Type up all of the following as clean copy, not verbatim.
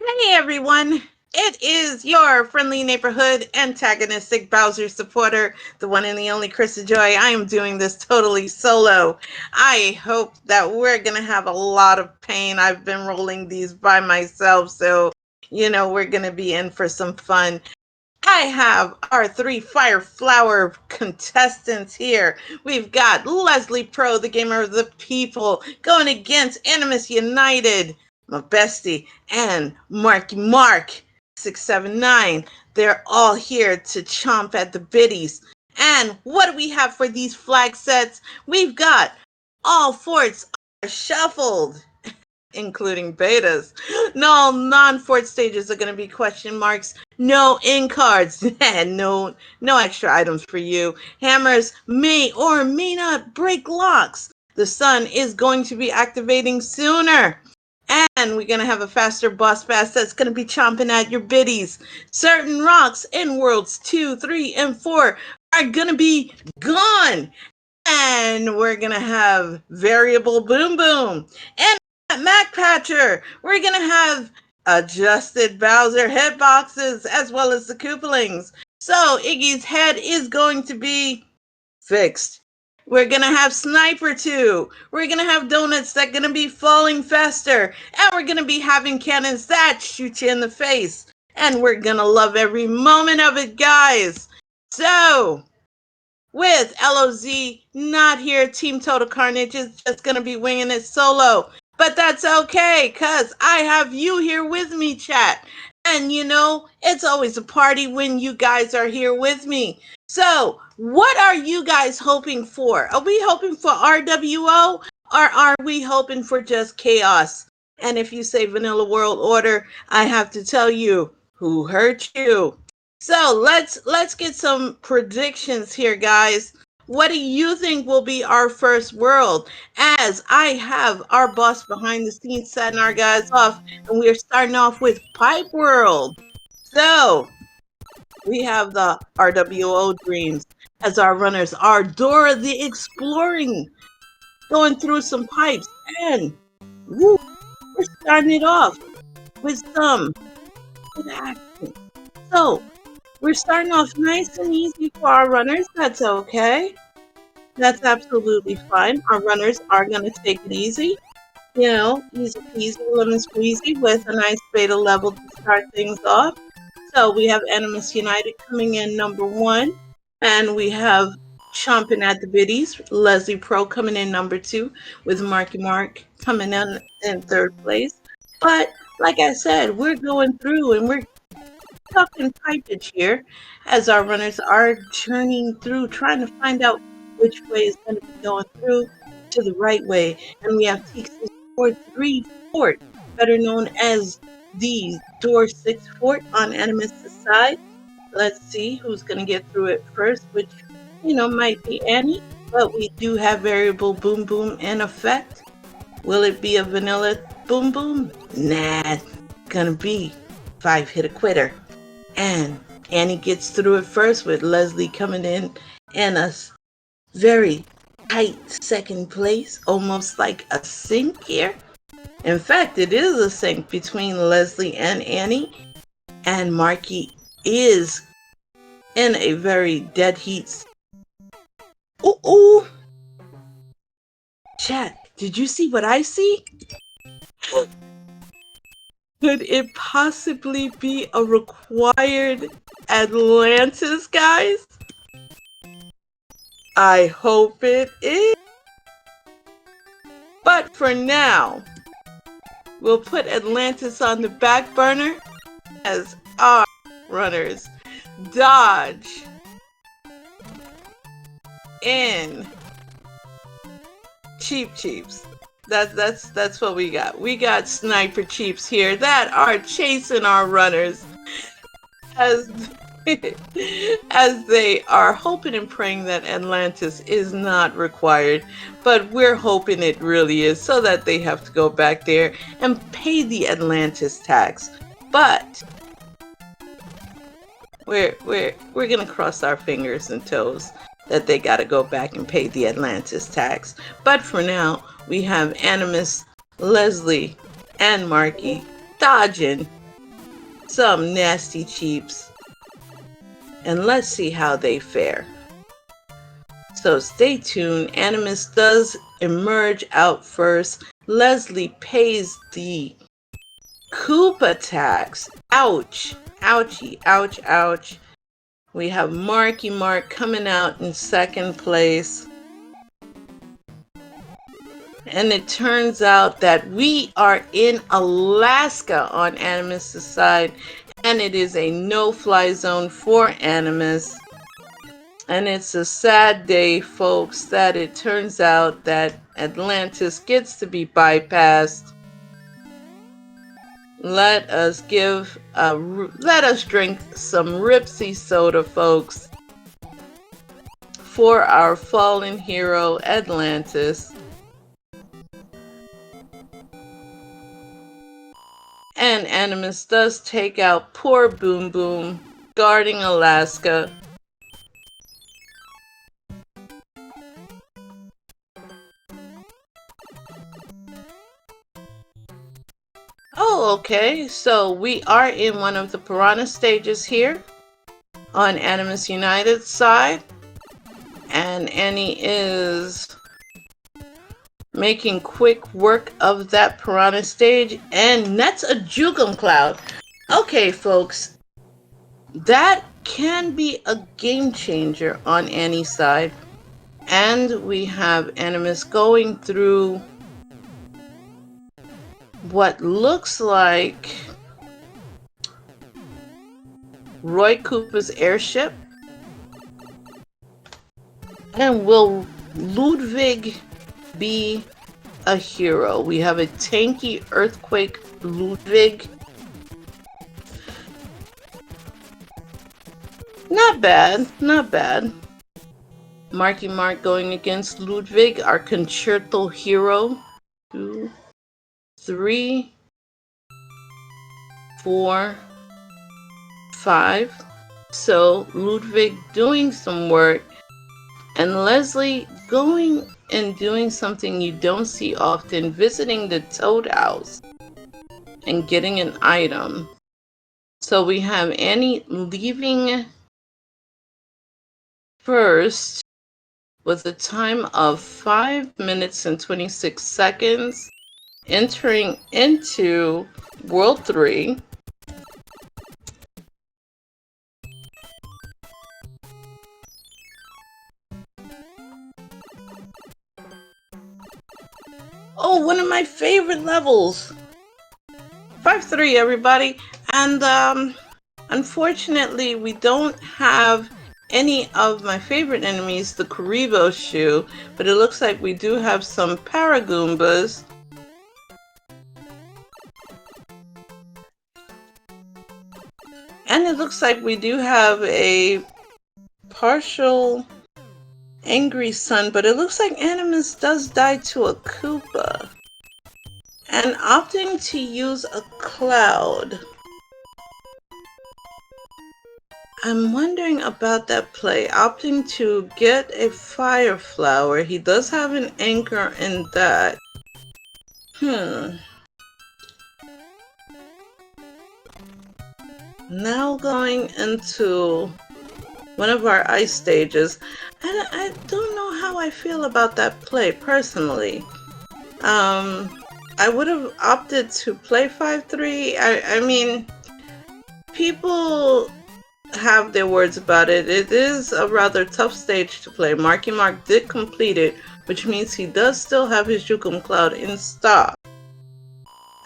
Hey everyone! It is your friendly neighborhood antagonistic Bowser supporter, the one and the only Krista Joy. I am doing this totally solo. I hope that we're gonna have a lot of pain. I've been rolling these by myself, so we're gonna be in for some fun. I have our three Fire Flower contestants here. We've got Leslie Pro, the gamer of the people, going against Animus United, my bestie, and MarkyMark679. They're all here to chomp at the biddies. And what do we have for these flag sets? We've got all forts are shuffled, including betas. No non-fort stages are going to be question marks. No in cards. No extra items for you. Hammers may or may not break locks. The sun is going to be activating sooner. And we're going to have a faster boss pass that's going to be chomping at your biddies. Certain rocks in worlds 2, 3, and 4 are going to be gone. And we're going to have variable boom boom. And Mac Patcher, we're going to have adjusted Bowser hitboxes as well as the Koopalings. So Iggy's head is going to be fixed. We're going to have Sniper 2. We're going to have donuts that are going to be falling faster. And we're going to be having cannons that shoot you in the face. And we're going to love every moment of it, guys. So, with LOZ not here, Team Total Carnage is just going to be winging it solo. But that's okay, because I have you here with me, chat. And it's always a party when you guys are here with me. So, what are you guys hoping for? Are we hoping for RWO, or are we hoping for just chaos? And if you say Vanilla World Order, I have to tell you, who hurt you? So let's get some predictions here, guys. What do you think will be our first world? As I have our boss behind the scenes setting our guys off, and we're starting off with Pipe World. So we have the RWO Dreams as our runners are Dora the Exploring, going through some pipes, and woo, we're starting it off with some good action. So we're starting off nice and easy for our runners. That's okay. That's absolutely fine. Our runners are going to take it easy. Easy peasy, lemon squeezy with a nice beta level to start things off. So we have Animus United coming in number 1. And we have chomping at the biddies, Leslie Pro coming in number 2 with Marky Mark coming in 3rd place. But like I said, we're going through and we're talking pipage here as our runners are journeying through, trying to find out which way is going to be going through to the right way. And we have Tix's Fort 3 Fort, better known as the Door 6 Fort on Animus' side. Let's see who's going to get through it first, which, might be Annie. But we do have variable boom boom in effect. Will it be a vanilla boom boom? Nah, gonna be 5-hit a quitter. And Annie gets through it first with Leslie coming in a very tight 2nd place, almost like a sync here. In fact, it is a sync between Leslie and Annie. And Marky is in a very dead heat. Ooh. Chat, did you see what I see? Could it possibly be a required Atlantis, guys? I hope it is. But for now, we'll put Atlantis on the back burner as our runners dodge in Cheeps. That's what we got. We got Sniper Cheeps here that are chasing our runners as they are hoping and praying that Atlantis is not required, but we're hoping it really is, so that they have to go back there and pay the Atlantis tax. But we're gonna cross our fingers and toes that they gotta go back and pay the Atlantis tax. But for now, we have Animus, Leslie, and Marky dodging some nasty cheeps. And let's see how they fare. So stay tuned. Animus does emerge out first. Leslie pays the Coop attacks. Ouch. Ouchie. Ouch, ouch. We have MarkyMark coming out in second place. And it turns out that we are in Alaska on Animus' side. And it is a no-fly zone for Animus. And it's a sad day, folks, that it turns out that Atlantis gets to be bypassed. Let us drink some Ripsy soda, folks, for our fallen hero, Atlantis. And Animus does take out poor Boom Boom, guarding Alaska. Oh, okay, so we are in one of the Piranha stages here on AnimusUnited's side. And Annie is making quick work of that Piranha stage, and that's a Jukum Cloud. Okay, folks, that can be a game changer on Annie's side. And we have Animus going through what looks like Roy Cooper's airship. And will Ludwig be a hero? We have a tanky earthquake Ludwig. Not bad, not bad. MarkyMark going against Ludwig, our concerto hero. 2, 3, 4, 5. So Ludwig doing some work, and Leslie going and doing something you don't see often, visiting the Toad House and getting an item. So we have Annie leaving first with a time of 5 minutes and 26 seconds, entering into World 3. Oh, one of my favorite levels. 5-3, everybody. And unfortunately, we don't have any of my favorite enemies, the Karibo shoe, but it looks like we do have some Paragoombas. And it looks like we do have a partial Angry Sun, but it looks like Animus does die to a Koopa. And opting to use a cloud. I'm wondering about that play. Opting to get a fire flower. He does have an anchor in that. Now going into one of our ice stages. I don't know how I feel about that play personally. I would have opted to play 5-3. I mean, people have their words about it. It is a rather tough stage to play. MarkyMark did complete it, which means he does still have his Jukum Cloud in stock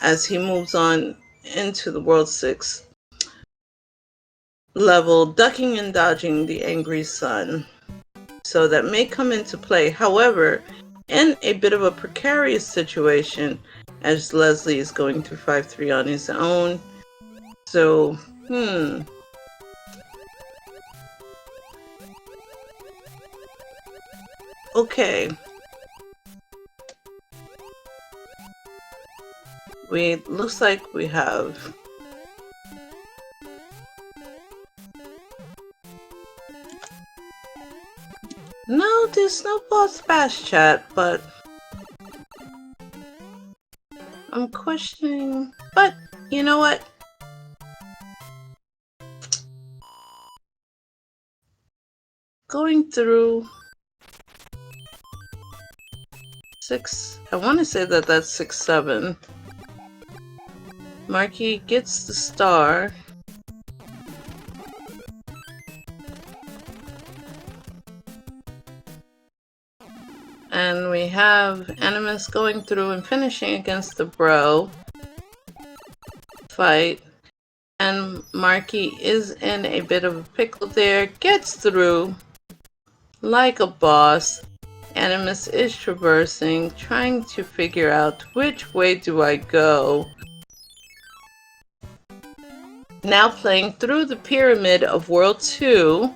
as he moves on into the World 6 level, ducking and dodging the Angry Sun. So that may come into play. However, in a bit of a precarious situation, as Leslie is going through 5-3 on his own. So, okay. Looks like we have no, there's no boss bash chat, but I'm questioning, but you know what? going through 6. I want to say that that's 6, 7. Marky gets the star. And we have Animus going through and finishing against the bro fight. And Marky is in a bit of a pickle there. Gets through like a boss. Animus is traversing, trying to figure out which way do I go. Now playing through the pyramid of World 2.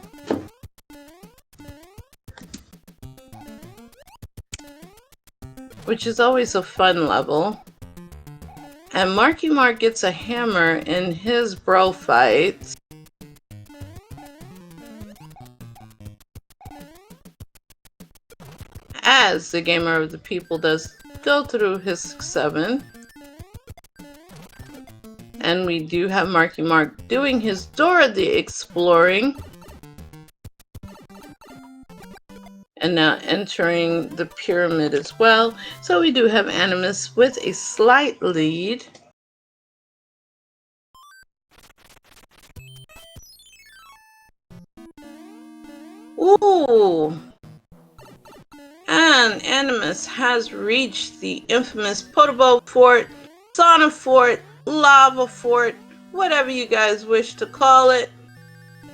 Which is always a fun level. And MarkyMark gets a hammer in his bro fight. As the gamer of the people does go through his 6, 7. And we do have MarkyMark doing his Dora the Exploring. And now entering the pyramid as well. So we do have Animus with a slight lead. Ooh! And Animus has reached the infamous Potable Fort, Sauna Fort, Lava Fort, whatever you guys wish to call it.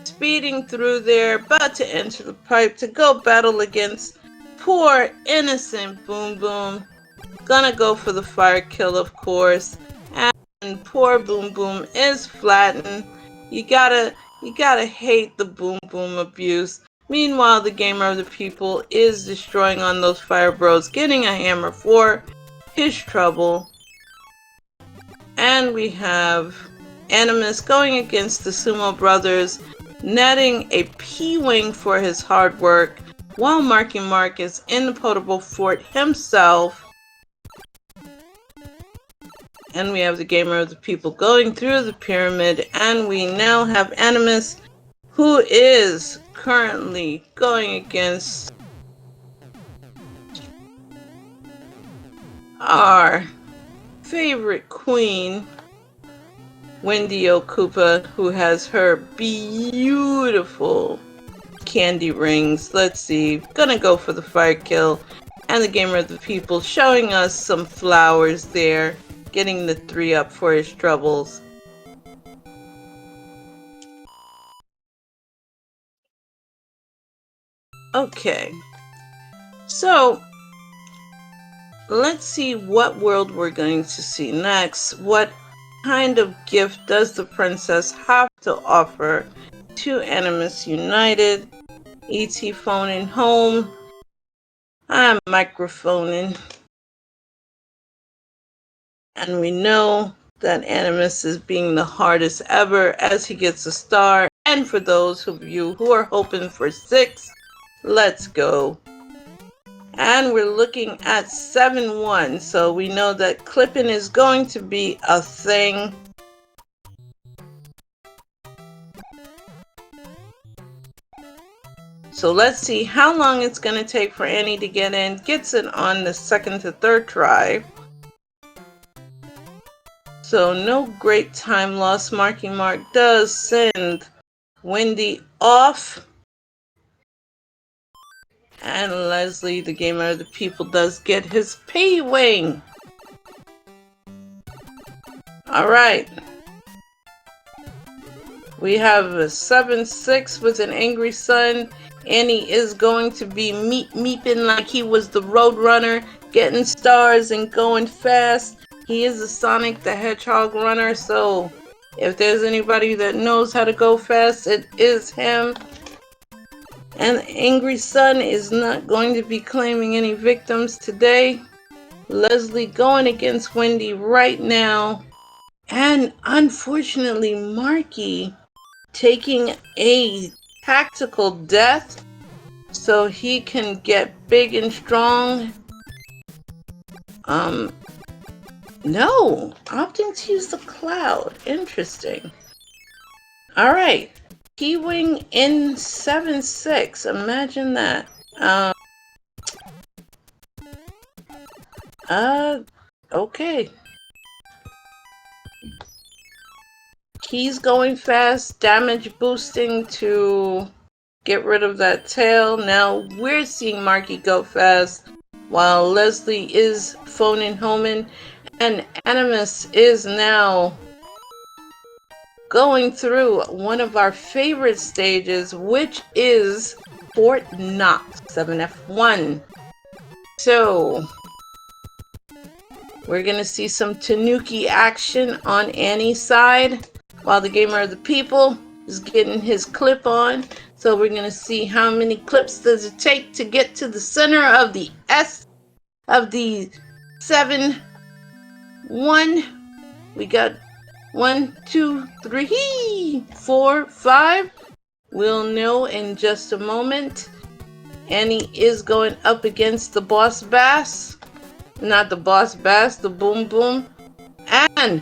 Speeding through there, about to enter the pipe to go battle against poor innocent Boom Boom. Gonna go for the fire kill, of course. And poor Boom Boom is flattened. You gotta hate the Boom Boom abuse. Meanwhile, the gamer of the people is destroying on those fire bros, getting a hammer for his trouble. And we have Animus going against the Sumo Brothers, netting a P-Wing for his hard work, while MarkyMark is in the Potable Fort himself. And we have the gamer of the people going through the pyramid, and we now have Animus, who is currently going against our favorite queen, Wendy Okupa, who has her beautiful candy rings. Let's see, gonna go for the fire kill. And the gamer of the people showing us some flowers there, getting the 3 up for his troubles. Okay, so let's see what world we're going to see next. What kind of gift does the princess have to offer to AnimusUnited? ET phoning home. I'm microphoning. And we know that Animus is being the hardest ever as he gets a star. And for those of you who are hoping for 6, let's go. And we're looking at 7-1, so we know that clipping is going to be a thing. So let's see how long it's going to take for Annie to get in. Gets it on the 2nd to 3rd try. So no great time loss. MarkyMark does send Wendy off. And Leslie, the gamer of the people, does get his P-Wing. Alright. We have a 7-6 with an angry sun. Annie is going to be meeping like he was the Roadrunner, getting stars and going fast. He is a Sonic the Hedgehog runner, so if there's anybody that knows how to go fast, it is him. And the Angry Sun is not going to be claiming any victims today. Leslie going against Wendy right now. And unfortunately, Marky taking a tactical death so he can get big and strong. No, opting to use the cloud. Interesting. Alright, Keying in 7-6. Imagine that. Okay. Keys going fast, damage boosting to get rid of that tail. Now we're seeing Marky go fast while Leslie is phoning home in, and Animus is now going through one of our favorite stages, which is Fort Knox 7F1. So we're gonna see some Tanuki action on Annie's side while the gamer of the people is getting his clip on. So we're gonna see how many clips does it take to get to the center of the S of the 7-1. We got 1, 2, 3, 4, 5. We'll know in just a moment. Annie is going up against the boss bass. Not the boss bass, the boom boom. And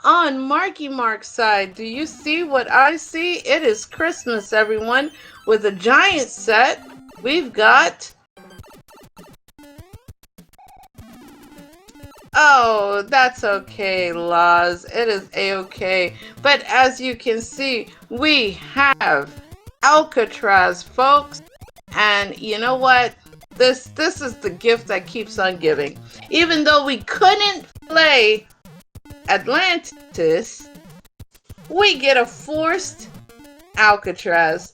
on Marky Mark's side, do you see what I see? It is Christmas, everyone. With a giant set, we've got... Oh, that's okay, Laz. It is a-okay. But as you can see, we have Alcatraz, folks. And you know what? This is the gift that keeps on giving. Even though we couldn't play Atlantis, we get a forced Alcatraz.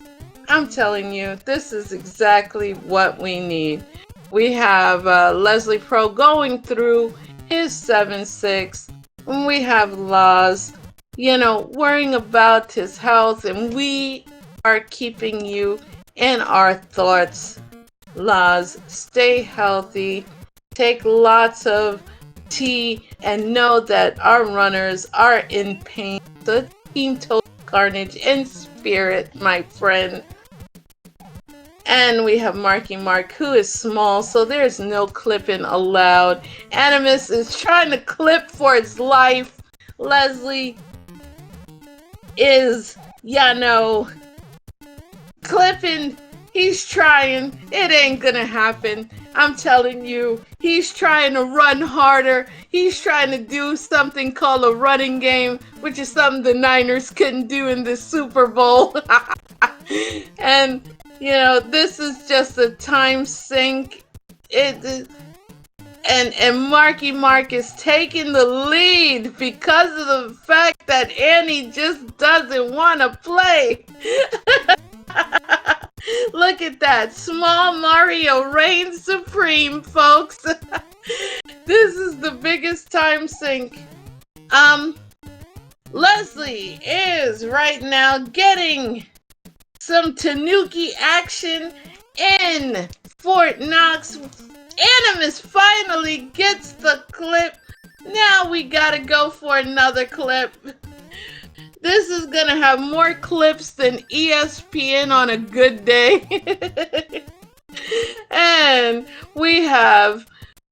I'm telling you, this is exactly what we need. We have Leslie Pro going through his 7-6. And we have Laz, worrying about his health, and we are keeping you in our thoughts. Laz, stay healthy, take lots of tea, and know that our runners are in pain. The team total carnage in spirit, my friend. And we have Marky Mark, who is small, so there's no clipping allowed. Animus is trying to clip for its life. Leslie is, clipping. He's trying. It ain't gonna happen. I'm telling you, he's trying to run harder. He's trying to do something called a running game, which is something the Niners couldn't do in the Super Bowl. And, this is just a time sink. And Marky Mark is taking the lead because of the fact that Annie just doesn't want to play. Look at that. Small Mario reigns supreme, folks. This is the biggest time sink. Leslie is right now getting some Tanuki action in Fort Knox. Animus finally gets the clip. Now we gotta go for another clip. This is gonna have more clips than ESPN on a good day. And we have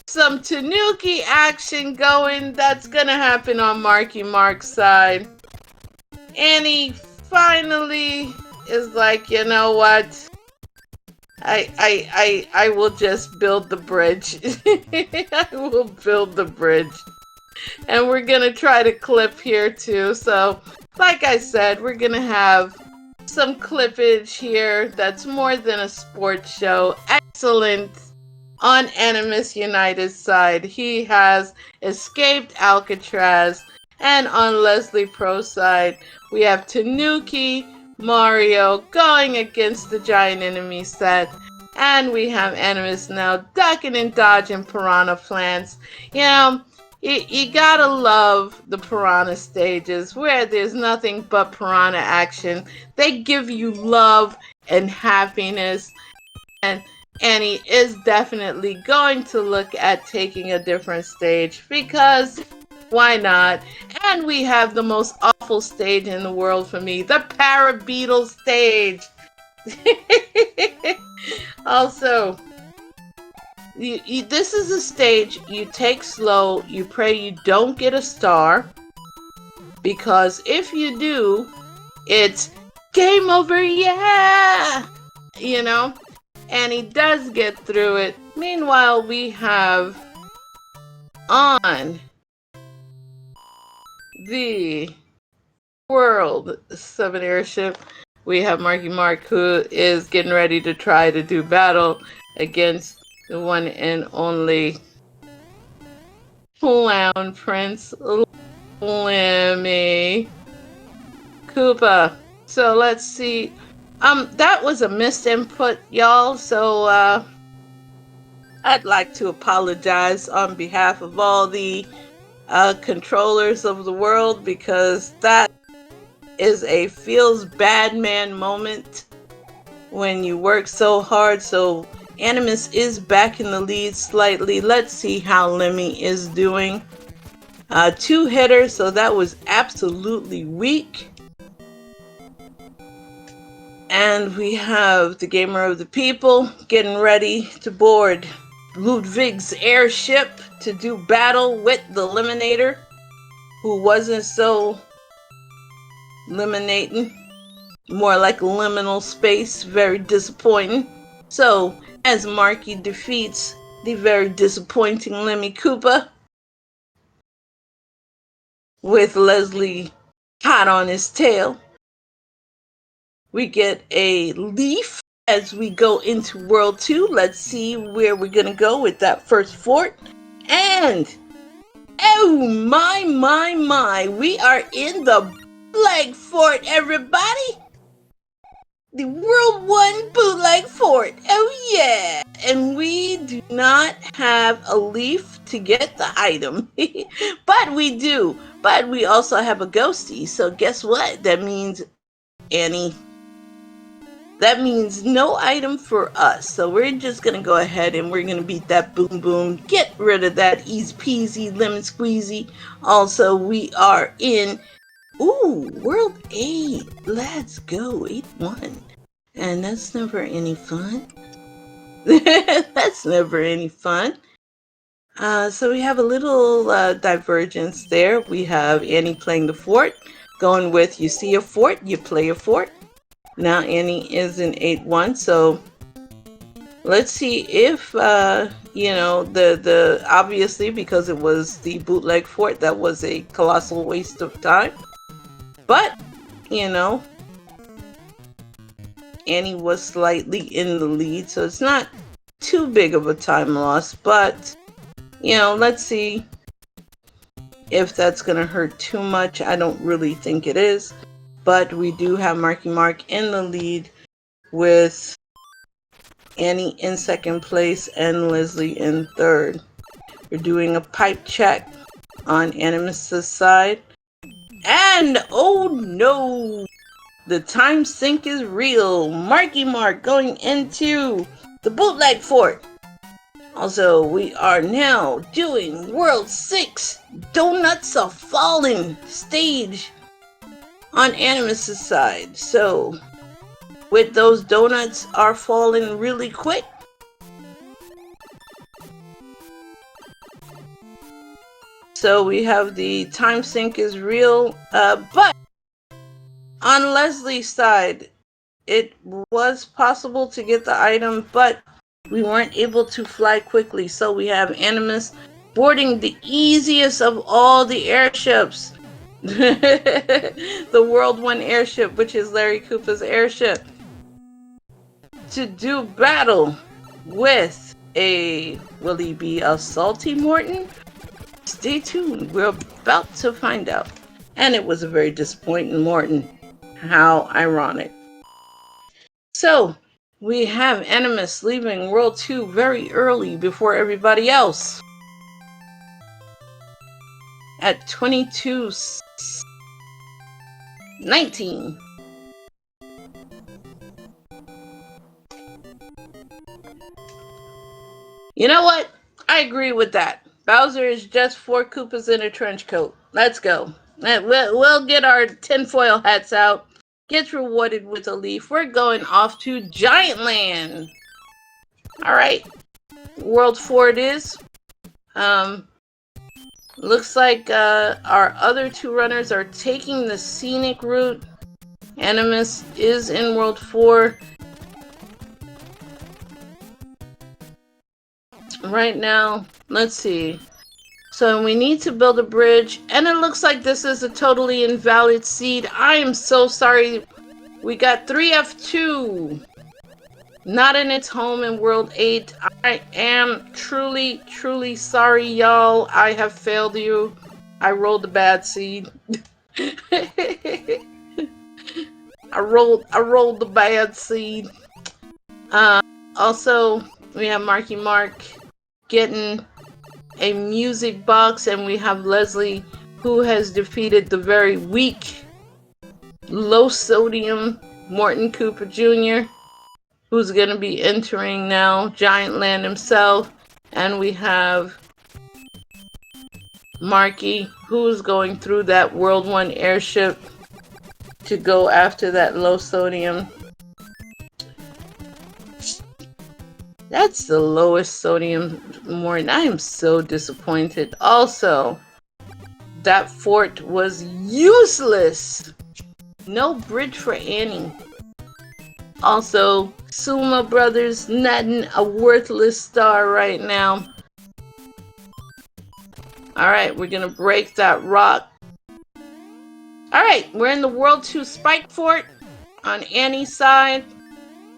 some Tanuki action going. That's gonna happen on Marky Mark's side. Annie finally is like, you know what? I will just build the bridge. I will build the bridge. And we're gonna try to clip here too. So, like I said, we're gonna have some clippage here that's more than a sports show. Excellent on AnimusUnited's side. He has escaped Alcatraz. And on Leslie Pro's side, we have Tanuki Mario going against the giant enemy set. And we have Animus now ducking and dodging piranha plants. You gotta love the piranha stages where there's nothing but piranha action. They give you love and happiness. And Annie is definitely going to look at taking a different stage because why not? And we have the most awful stage in the world for me, the Parabeetle stage. Also, this is a stage you take slow. You pray you don't get a star, because if you do, it's game over, yeah! You know? And he does get through it. Meanwhile, we have on the World 7 airship, we have Marky Mark, who is getting ready to try to do battle against the one and only Clown Prince Lemmy Koopa. So let's see. That was a missed input, y'all. So I'd like to apologize on behalf of all the controllers of the world, because that is a feels bad man moment when you work so hard. So Animus is back in the lead slightly. Let's see how Lemmy is doing. 2 hitters, so that was absolutely weak. And we have the Gamer of the People getting ready to board Ludwig's airship to do battle with the Eliminator, who wasn't so eliminating, more like liminal space. Very disappointing. So as Marky defeats the very disappointing Lemmy Koopa with Leslie hot on his tail, we get a leaf as we go into World 2. Let's see where we're going to go with that first fort. And, oh my, we are in the bootleg fort, everybody. The World 1 bootleg fort. Oh yeah. And we do not have a leaf to get the item. But we do. But we also have a ghosty. So guess what? That means, Annie, that means no item for us. So we're just going to go ahead and we're going to beat that boom boom. Get rid of that easy peasy lemon squeezy. Also, we are in, World 8. Let's go. 8-1. And that's never any fun. That's never any fun. So we have a little divergence there. We have Annie playing the fort. Going with, you see a fort, you play a fort. Now Annie is in 8-1, so let's see if, the obviously, because it was the bootleg fort, that was a colossal waste of time. But, Annie was slightly in the lead, so it's not too big of a time loss. But, let's see if that's going to hurt too much. I don't really think it is. But we do have Marky Mark in the lead with Annie in second place and Leslie in third. We're doing a pipe check on Animus's side. And, oh no! The time sink is real. Marky Mark going into the bootleg fort. Also, we are now doing World 6 Donuts Are Falling stage on Animus's side. So, with those donuts are falling really quick. So we have the time sink is real, but on Leslie's side, it was possible to get the item, but we weren't able to fly quickly. So we have Animus boarding the easiest of all the airships. The World 1 airship, which is Larry Koopa's airship, to do battle with will he be a Salty Morton? Stay tuned, we're about to find out. And it was a very disappointing Morton. How ironic. So, we have Animus leaving World 2 very early before everybody else. At 22:19. You know what? I agree with that. Bowser is just 4 Koopas in a trench coat. Let's go. We'll get our tinfoil hats out. Gets rewarded with a leaf. We're going off to Giant Land. Alright. World 4 it is. Looks like our other 2 runners are taking the scenic route. Animus is in World 4. Right now, let's see. So we need to build a bridge, and it looks like this is a totally invalid seed. I am so sorry. We got 3F2. Not in its home in World 8. I am truly, truly sorry, y'all. I have failed you. I rolled a bad seed. I rolled the bad seed. Also, we have Marky Mark getting a music box, and we have Leslie, who has defeated the very weak, low sodium Morton Cooper Jr., who's going to be entering now Giant Land himself. And we have Marky, who's going through that World 1 airship to go after that low sodium. That's the lowest sodium Morton. I am so disappointed. Also, that fort was useless. No bridge for Annie. Also, Suma Brothers netting a worthless star right now. Alright, we're gonna break that rock. Alright, we're in the World 2 Spike Fort on Annie's side.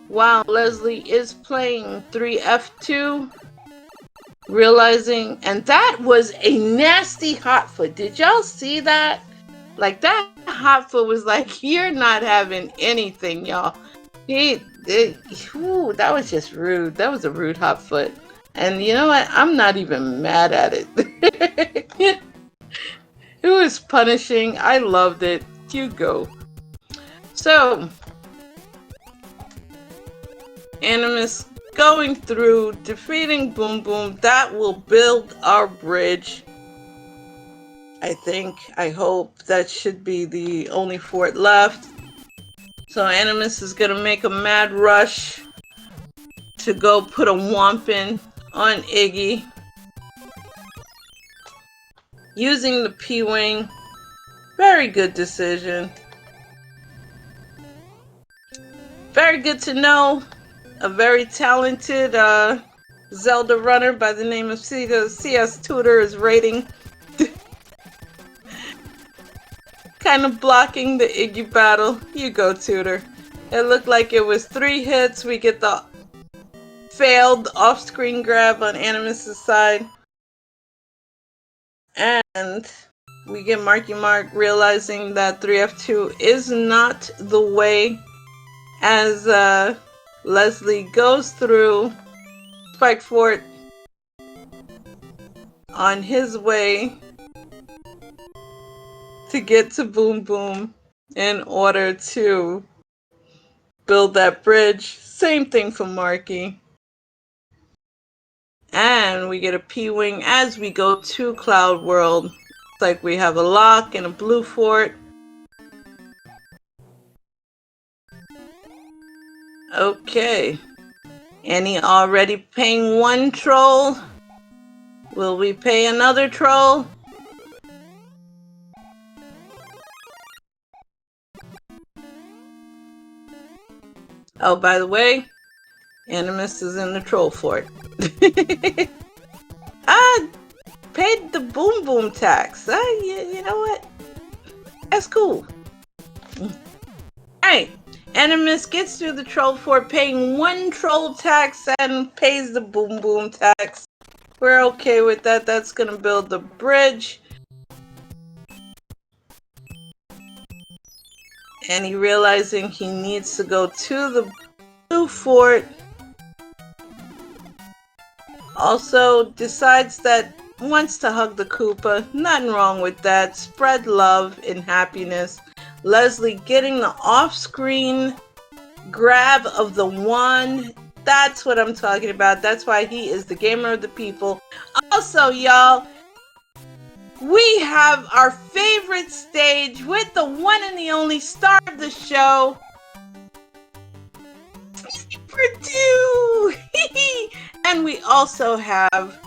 Wow, Leslie is playing 3F2. Realizing, and that was a nasty hot foot. Did y'all see that? Like, that hot foot was like, you're not having anything, y'all. Ooh, that was just rude. That was a rude hot foot. And you know what? I'm not even mad at it. It was punishing. I loved it. You go. So, Animus going through, defeating Boom Boom. That will build our bridge. I think, I hope. That should be the only fort left. So Animus is going to make a mad rush to go put a Whompin on Iggy. Using the P-Wing. Very good decision. Very good to know. A very talented Zelda runner by the name of CS Tutor is raiding. Kind of blocking the Iggy battle. You go, Tutor. It looked like it was 3 hits. We get the failed off-screen grab on Animus' side. And we get Marky Mark realizing that 3F2 is not the way, as Leslie goes through Spike Fort on his way to get to Boom Boom in order to build that bridge. Same thing for Marky. And we get a P-Wing as we go to Cloud World. It's like we have a lock and a blue fort. Okay. Annie already paying 1 troll. Will we pay another troll? Oh, by the way, Animus is in the troll fort. Paid the Boom Boom tax. You know what? That's cool. Alright. Animus gets through the troll fort paying 1 troll tax and pays the Boom Boom tax. We're okay with that. That's gonna build the bridge. And he realizing he needs to go to the blue fort. Also decides that wants to hug the Koopa. Nothing wrong with that. Spread love and happiness. Leslie getting the off-screen grab of the wand. That's what I'm talking about. That's why he is the gamer of the people. Also, y'all, we have our favorite stage with the one and the only star of the show, Sniper 2! And we also have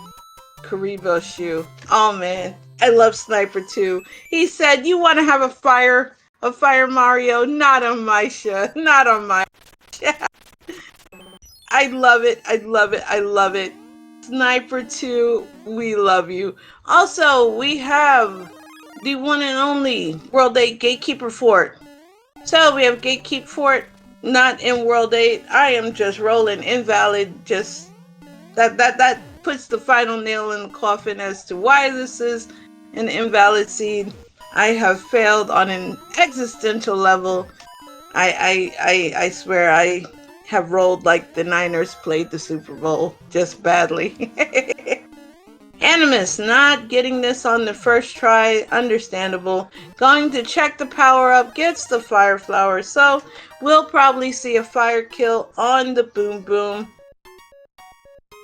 Karibo Shu. Oh man, I love Sniper 2. He said, you want to have a fire A Fire Mario, not on my show. Not on my show. I love it. I love it. I love it. Sniper 2, we love you. Also, we have the one and only World 8 Gatekeeper Fort. So we have Gatekeeper Fort, not in World 8. I am just rolling invalid. Just that puts the final nail in the coffin as to why this is an invalid seed. I have failed on an existential level. I swear I have rolled like the Niners played the Super Bowl, just badly. Animus not getting this on the first try, understandable. Going to check the power up, gets the fire flower, so we'll probably see a fire kill on the boom boom.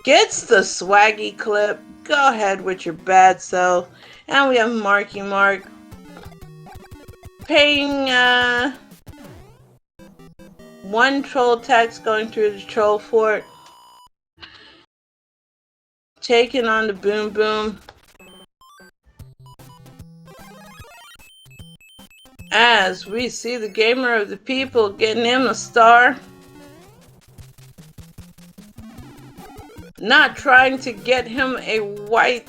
Gets the swaggy clip, go ahead with your bad self. And we have MarkyMark paying one troll tax going through the troll fort. Taking on the boom boom. As we see the gamer of the people getting him a star. Not trying to get him a white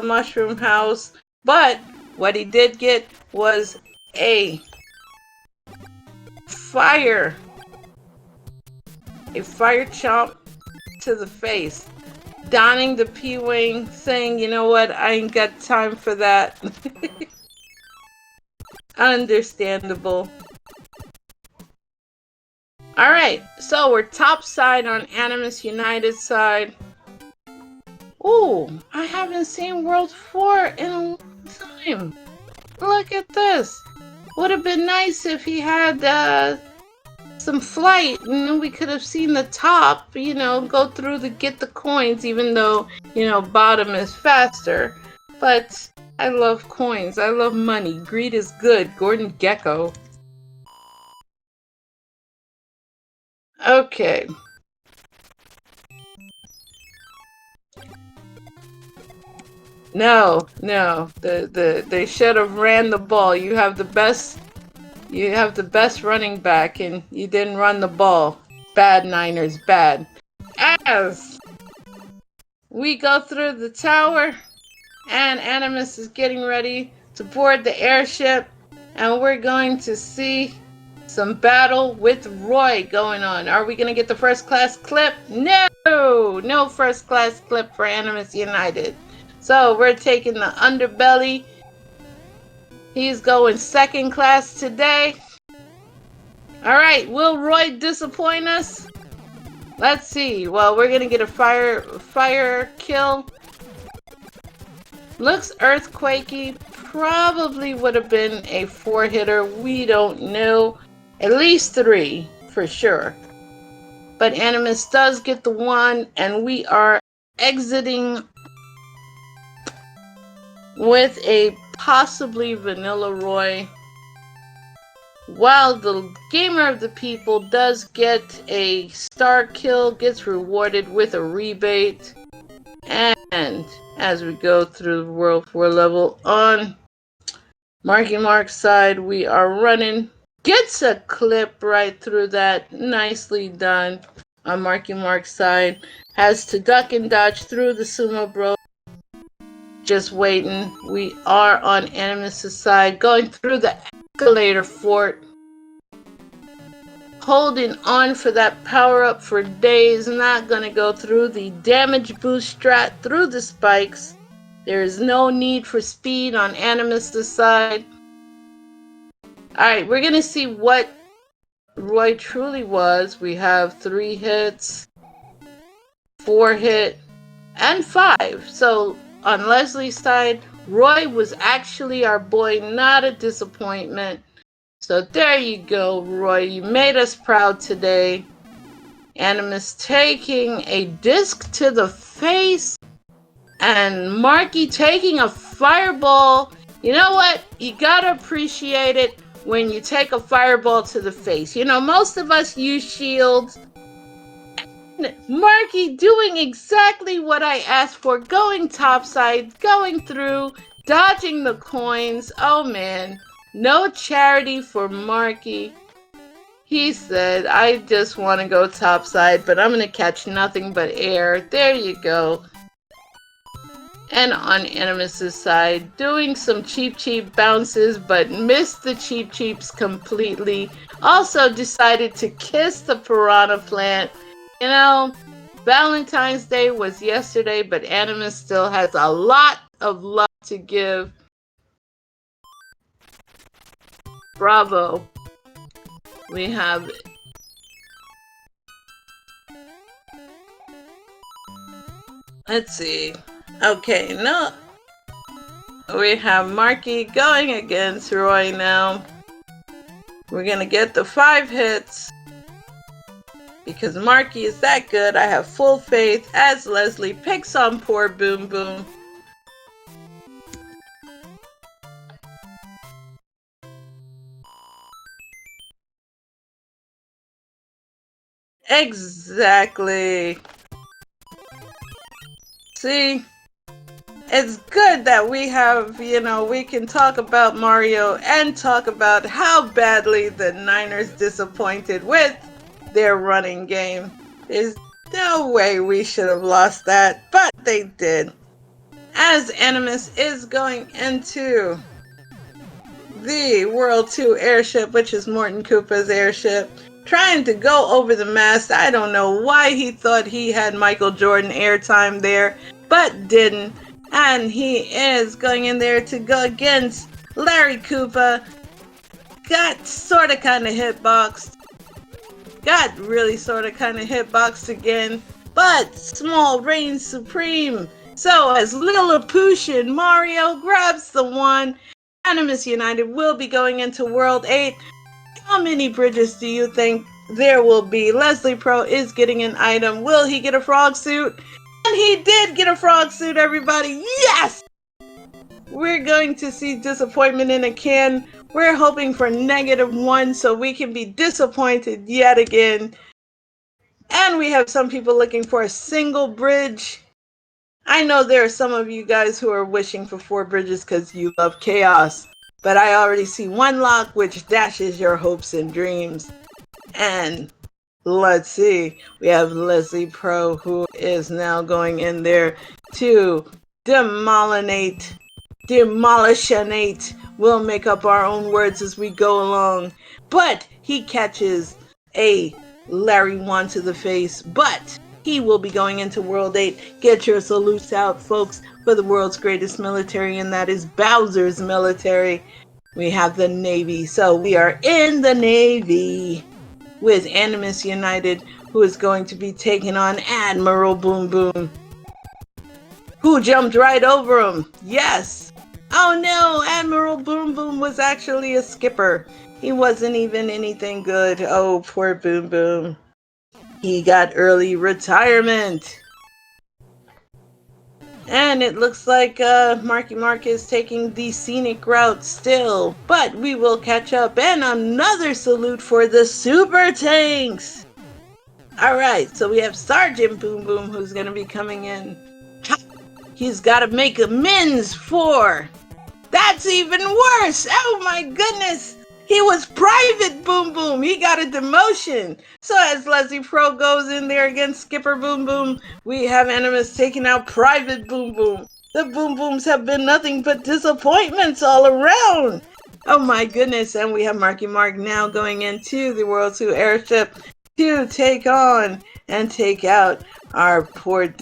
mushroom house, but what he did get was a fire chomp to the face. Donning the P-Wing, saying, you know what, I ain't got time for that. Understandable. Alright, so we're top side on AnimusUnited side. Ooh, I haven't seen World 4 in a long time. Look at this. Would have been nice if he had some flight and then we could have seen the top, you know, go through the get the coins, even though, you know, bottom is faster. But I love coins. I love money. Greed is good. Gordon Gekko. Okay. No. They should have ran the ball. You have the best running back and you didn't run the ball. Bad Niners, bad. As we go through the tower and Animus is getting ready to board the airship and we're going to see some battle with Roy going on. Are we going to get the first class clip? No first class clip for AnimusUnited. So we're taking the underbelly. He's going second class today. Alright, will Roy disappoint us? Let's see. Well, we're gonna get a fire kill. Looks earthquakey. Probably would have been a 4-hitter. We don't know. At least 3 for sure. But Animus does get the 1 and we are exiting with a possibly Vanilla Roy. While the gamer of the people does get a star kill, gets rewarded with a rebate. And as we go through the World 4 level on MarkyMark's side, we are running. Gets a clip right through that. Nicely done on MarkyMark's side. Has to duck and dodge through the Sumo Bro. Just waiting. We are on Animus' side, going through the escalator fort. Holding on for that power up for days. Not gonna go through the damage boost strat through the spikes. There is no need for speed on Animus' side. Alright, we're gonna see what Roy truly was. We have 3 hits, 4 hit, and 5. So on Leslie's side, Roy was actually our boy, not a disappointment. So there you go, Roy. You made us proud today. Animus taking a disc to the face. And Marky taking a fireball. You know what? You gotta appreciate it when you take a fireball to the face. You know, most of us use shields. Marky doing exactly what I asked for, going topside, going through, dodging the coins. Oh man, No charity for Marky. He said, I just want to go topside, but I'm going to catch nothing but air. There you go. And on Animus's side, doing some cheap bounces, but missed the cheaps completely. Also decided to kiss the piranha plant. You know, Valentine's Day was yesterday, but Animus still has a lot of love to give. Bravo. We have... Let's see. Okay, no. We have Marky going against Roy now. We're gonna get the 5 hits. Because Marky is that good, I have full faith as Leslie picks on poor Boom Boom. Exactly. See? It's good that we have, we can talk about Mario and talk about how badly the Niners disappointed with their running game. There's no way we should have lost that, but they did. As Animus is going into the World 2 airship, which is Morton Koopa's airship, trying to go over the mast. I don't know why he thought he had Michael Jordan airtime there, but didn't. And he is going in there to go against Larry Koopa. Got sorta kinda hitboxed. Got really sorta kinda hitboxed again. But small reigns supreme. So as Lilliputian Mario grabs the one, AnimusUnited will be going into World 8. How many bridges do you think there will be? Leslie Pro is getting an item. Will he get a frog suit? And he did get a frog suit, everybody. Yes! We're going to see disappointment in a can. We're hoping for -1 so we can be disappointed yet again. And we have some people looking for a single bridge. I know there are some of you guys who are wishing for 4 bridges because you love chaos. But I already see 1 lock which dashes your hopes and dreams. And let's see, we have Leslie Pro who is now going in there to demolinate. We'll make up our own words as we go along. But he catches a Larry 1 to the face. But he will be going into World 8. Get your salutes out, folks, for the world's greatest military, and that is Bowser's military. We have the Navy. So we are in the Navy with AnimusUnited, who is going to be taking on Admiral Boom Boom, who jumped right over him. Yes. Oh no, Admiral Boom Boom was actually a skipper. He wasn't even anything good. Oh, poor Boom Boom. He got early retirement. And it looks like MarkyMark is taking the scenic route still. But we will catch up. And another salute for the Super Tanks. Alright, so we have Sergeant Boom Boom who's going to be coming in. He's got to make amends for. That's even worse. Oh my goodness. He was Private Boom Boom. He got a demotion. So as Leslie Pro goes in there against Skipper Boom Boom, we have Animus taking out Private Boom Boom. The Boom Booms have been nothing but disappointments all around. Oh my goodness. And we have MarkyMark now going into the World 2 airship to take on and take out our poor...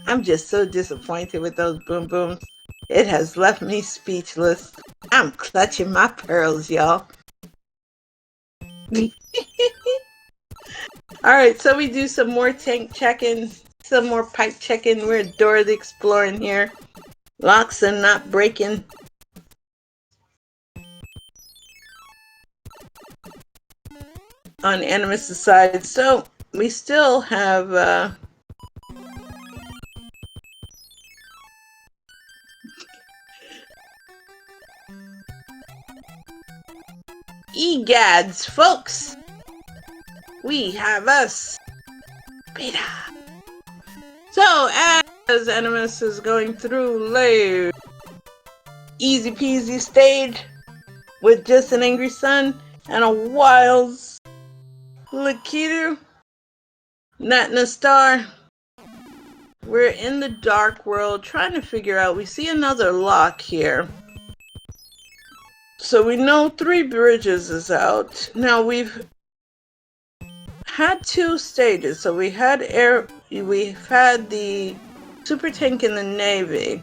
I'm just so disappointed with those Boom Booms. It has left me speechless. I'm clutching my pearls, y'all. Alright, so we do some more tank checking, some more pipe checking. We're Dora the Explorer here. Locks are not breaking. On Animus' side, so we still have egads, folks. We have us beta. So as Animus is going through layer, easy peasy stage, with just an angry sun and a wild Lakitu, not in a star. We're in the dark world trying to figure out. We see another lock here. So we know 3 bridges is out. Now we've had 2 stages. So we've had the super tank in the Navy.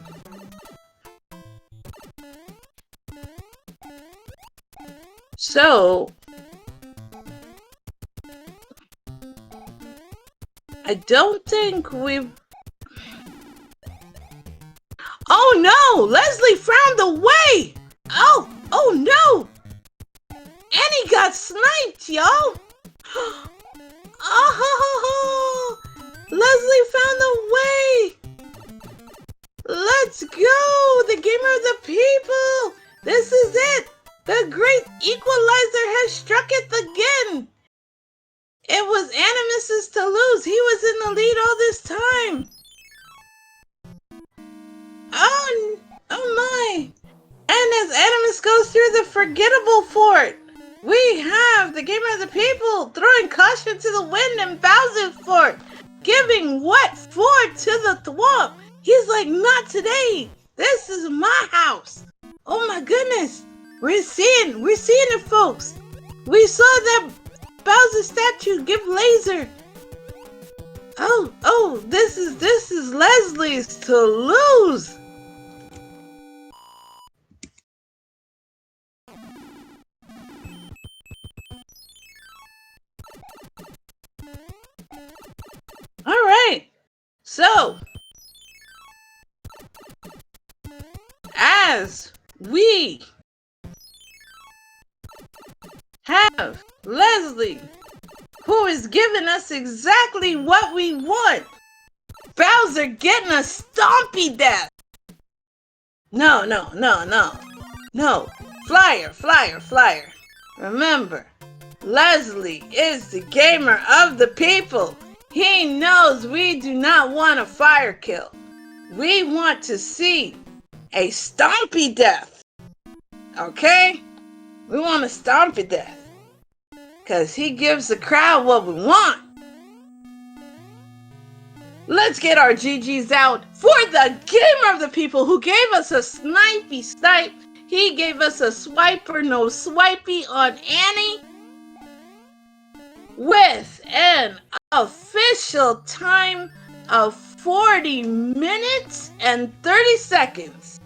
So I don't think we've... Oh no! Leslie found the way! Oh no! Annie got sniped, y'all! Oh! Leslie found the way! Let's go! The gamer of the people! This is it! The great equalizer has struck it again! It was Animus's to lose. He was in the lead all this time. Oh my! And as Animus goes through the forgettable fort, we have the gamer of the people throwing caution to the wind and Bowser fort, giving what fort to the thwomp. He's like, not today. This is my house. Oh my goodness. We're seeing it, folks. We saw that Bowser statue give laser. Oh, this is Leslie's to lose. All right. So, as we have Leslie, who is giving us exactly what we want. Bowser getting a stompy death. No. Flyer. Remember, Leslie is the gamer of the people. He knows we do not want a fire kill. We want to see a stompy death. Okay? We want a stompy death. Because he gives the crowd what we want. Let's get our GGs out for the gamer of the people who gave us a snipey snipe. He gave us a swiper no swipey on Annie with an official time of 40 minutes and 30 seconds.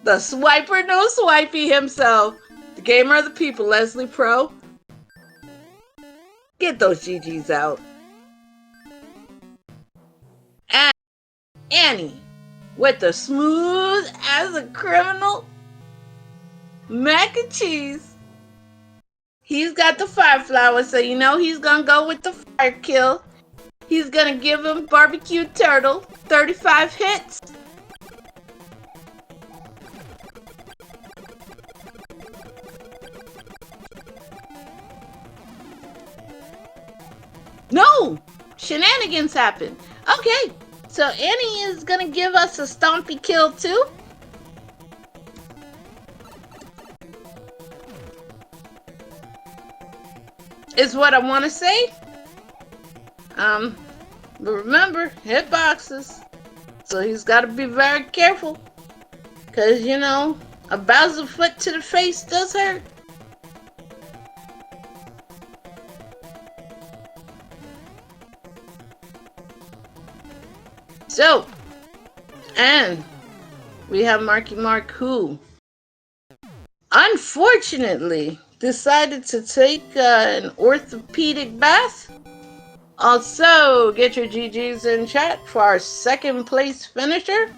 The swiper no swipey himself, the gamer of the people, Leslie Pro. Get those GGs out. And Annie, with the smooth as a criminal mac and cheese. He's got the fire flower, so you know he's gonna go with the fire kill. He's gonna give him barbecue turtle, 35 hits. No! Shenanigans happened. Okay, so Annie is gonna give us a stompy kill too. Is what I want to say. But remember, hitboxes. So he's got to be very careful. Because, you know, a Bowser foot to the face does hurt. So, and we have MarkyMark who, unfortunately, decided to take an orthopedic bath. Also, get your GGs in chat for our second place finisher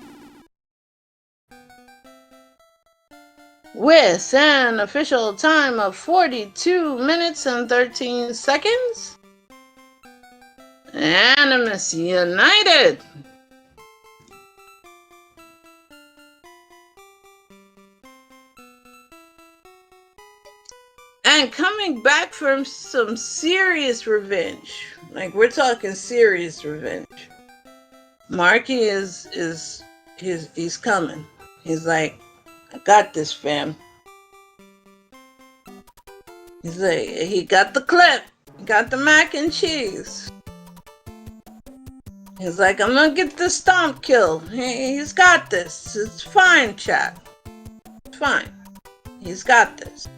with an official time of 42 minutes and 13 seconds. AnimusUnited. And coming back from some serious revenge, like we're talking serious revenge. Marky he's coming. He's like, I got this, fam. He's like, he got the clip, got the mac and cheese. He's like, I'm gonna get the stomp kill. He's got this. It's fine, chat. It's fine. He's got this.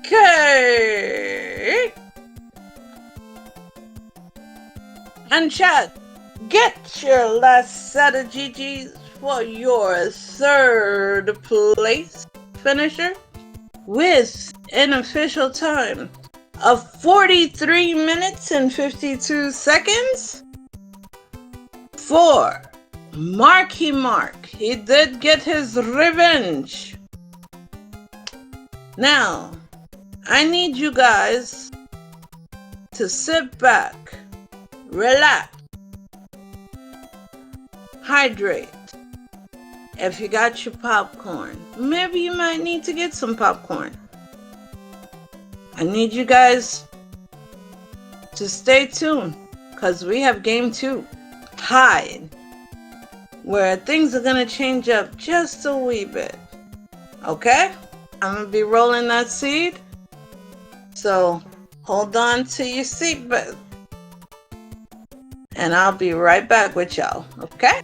Okay. And chat, get your last set of GGs for your third place finisher with an official time of 43 minutes and 52 seconds for MarkyMark. He did get his revenge. Now, I need you guys to sit back, relax, hydrate. If you got your popcorn, maybe you might need to get some popcorn. I need you guys to stay tuned, because we have game 2, Hide, where things are going to change up just a wee bit. Okay? I'm going to be rolling that seed. So hold on to your seatbelt. And I'll be right back with y'all. Okay?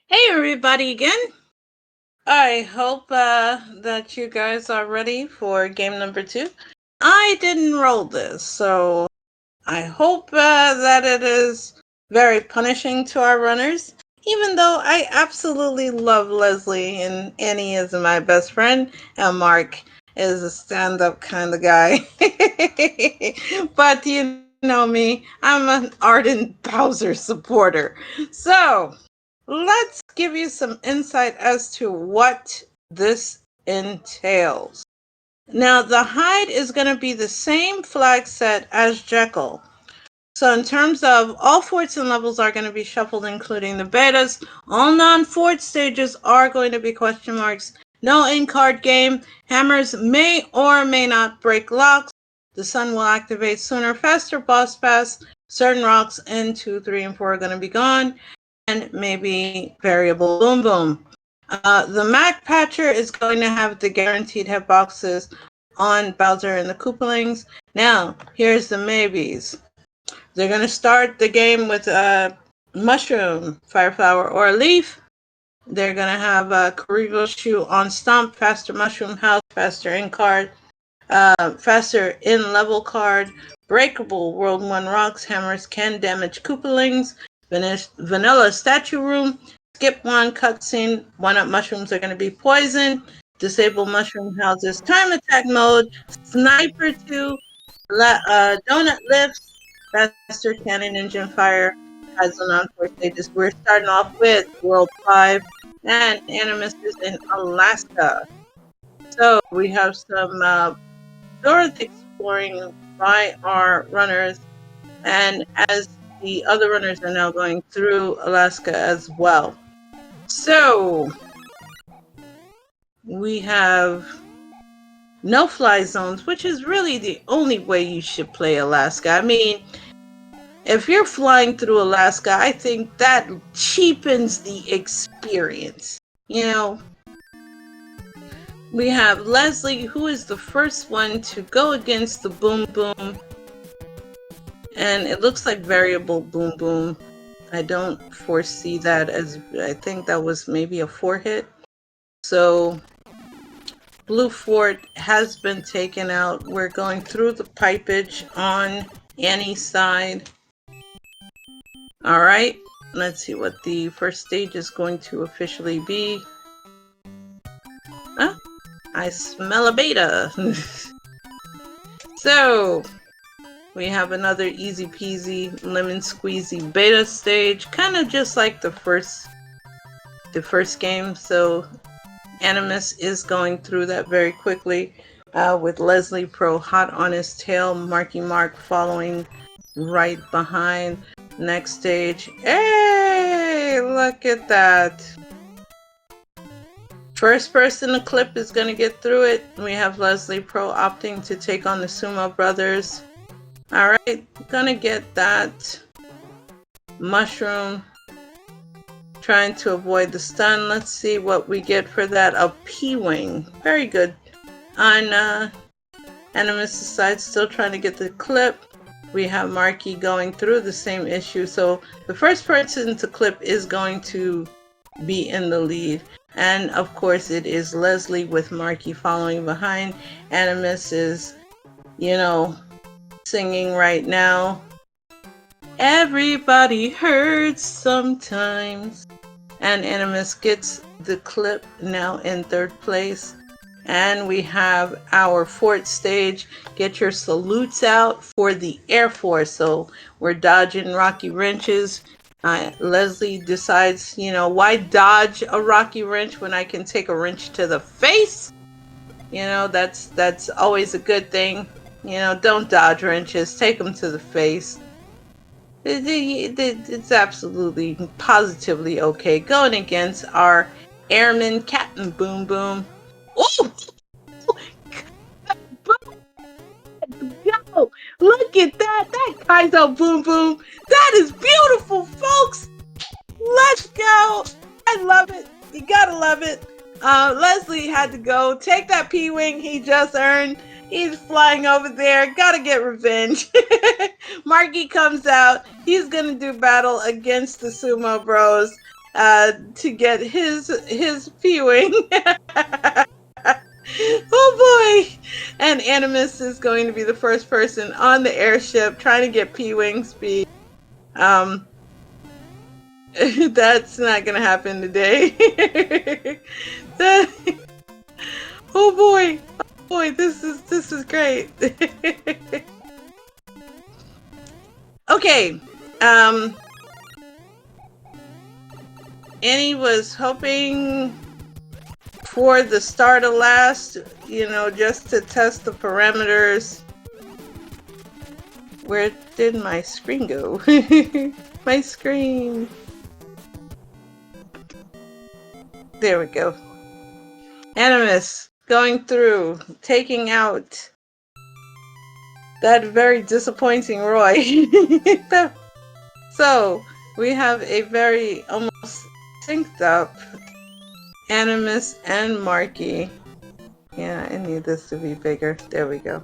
Hey everybody again. I hope that you guys are ready for game number 2. I didn't roll this, so I hope that it is very punishing to our runners, even though I absolutely love Leslie and Annie is my best friend and Mark is a stand-up kind of guy. But you know me, I'm an ardent Bowser supporter. So let's give you some insight as to what this entails. Now, the hide is going to be the same flag set as Jekyll. So in terms of all forts and levels are going to be shuffled, including the betas. All non-fort stages are going to be question marks. No in-card game. Hammers may or may not break locks. The sun will activate sooner, faster boss pass. Certain rocks in 2, 3, and 4 are going to be gone. And maybe variable boom boom. The Mac Patcher is going to have the guaranteed hitboxes on Bowser and the Koopalings. Now, here's the maybes. They're going to start the game with a mushroom, fire flower, or a leaf. They're going to have a Karibo shoe on stomp, faster mushroom house, faster in card, faster in level card, breakable world 1 rocks, hammers can damage Koopalings, vanilla statue room, skip 1 cutscene, 1-up mushrooms are going to be poison, disable mushroom houses, time attack mode, sniper 2, donut lifts, faster cannon engine fire, has on 4 stages. We're starting off with World 5 and Animus is in Alaska. So we have some North exploring by our runners, and as the other runners are now going through Alaska as well. So we have no fly zones, which is really the only way you should play Alaska. I mean, if you're flying through Alaska, I think that cheapens the experience. You know, we have Leslie, who is the first one to go against the Boom Boom. And it looks like variable Boom Boom. I don't foresee that as, I think that was maybe a 4 hit. So Blue fort has been taken out. We're going through the pipage on Annie's side. All right, let's see what the first stage is going to officially be. Huh? I smell a beta. So, we have another easy peasy lemon squeezy beta stage, kind of just like the first game. So, Animus is going through that very quickly, with Leslie Pro hot on his tail, MarkyMark following right behind. Next stage. Hey, look at that. First person to clip is going to get through it. We have Leslie Pro opting to take on the Sumo Brothers. Alright, gonna get that mushroom. Trying to avoid the stun. Let's see what we get for that. A P-Wing. Very good. On Animus' side, still trying to get the clip. We have Marky going through the same issue. So the first person to clip is going to be in the lead. And of course it is Leslie with Marky following behind. Animus is, you know, singing right now. Everybody hurts sometimes. And Animus gets the clip, now in third place. And we have our fort stage. Get your salutes out for the Air Force. So we're dodging rocky wrenches. Leslie decides, you know, why dodge a rocky wrench when I can take a wrench to the face? You know, that's always a good thing. You know, don't dodge wrenches. Take them to the face. It's absolutely, positively okay. Going against our airman, Captain Boom Boom. Oh! Yo! Look at that! That Kaizo Boom Boom! That is beautiful, folks! Let's go! I love it. You gotta love it. Leslie had to go. Take that P-Wing he just earned. He's flying over there. Gotta get revenge. Marky comes out. He's gonna do battle against the Sumo Bros to get his P-Wing. Oh boy! And Animus is going to be the first person on the airship trying to get P-Wing speed. That's not gonna happen today. Oh boy! Boy, this is great. Okay. Annie was hoping for the start of last, you know, just to test the parameters. Where did my screen go? My screen. There we go. Animus going through, taking out that very disappointing Roy. So, we have a very almost synced up Animus and Marky. Yeah, I need this to be bigger. There we go.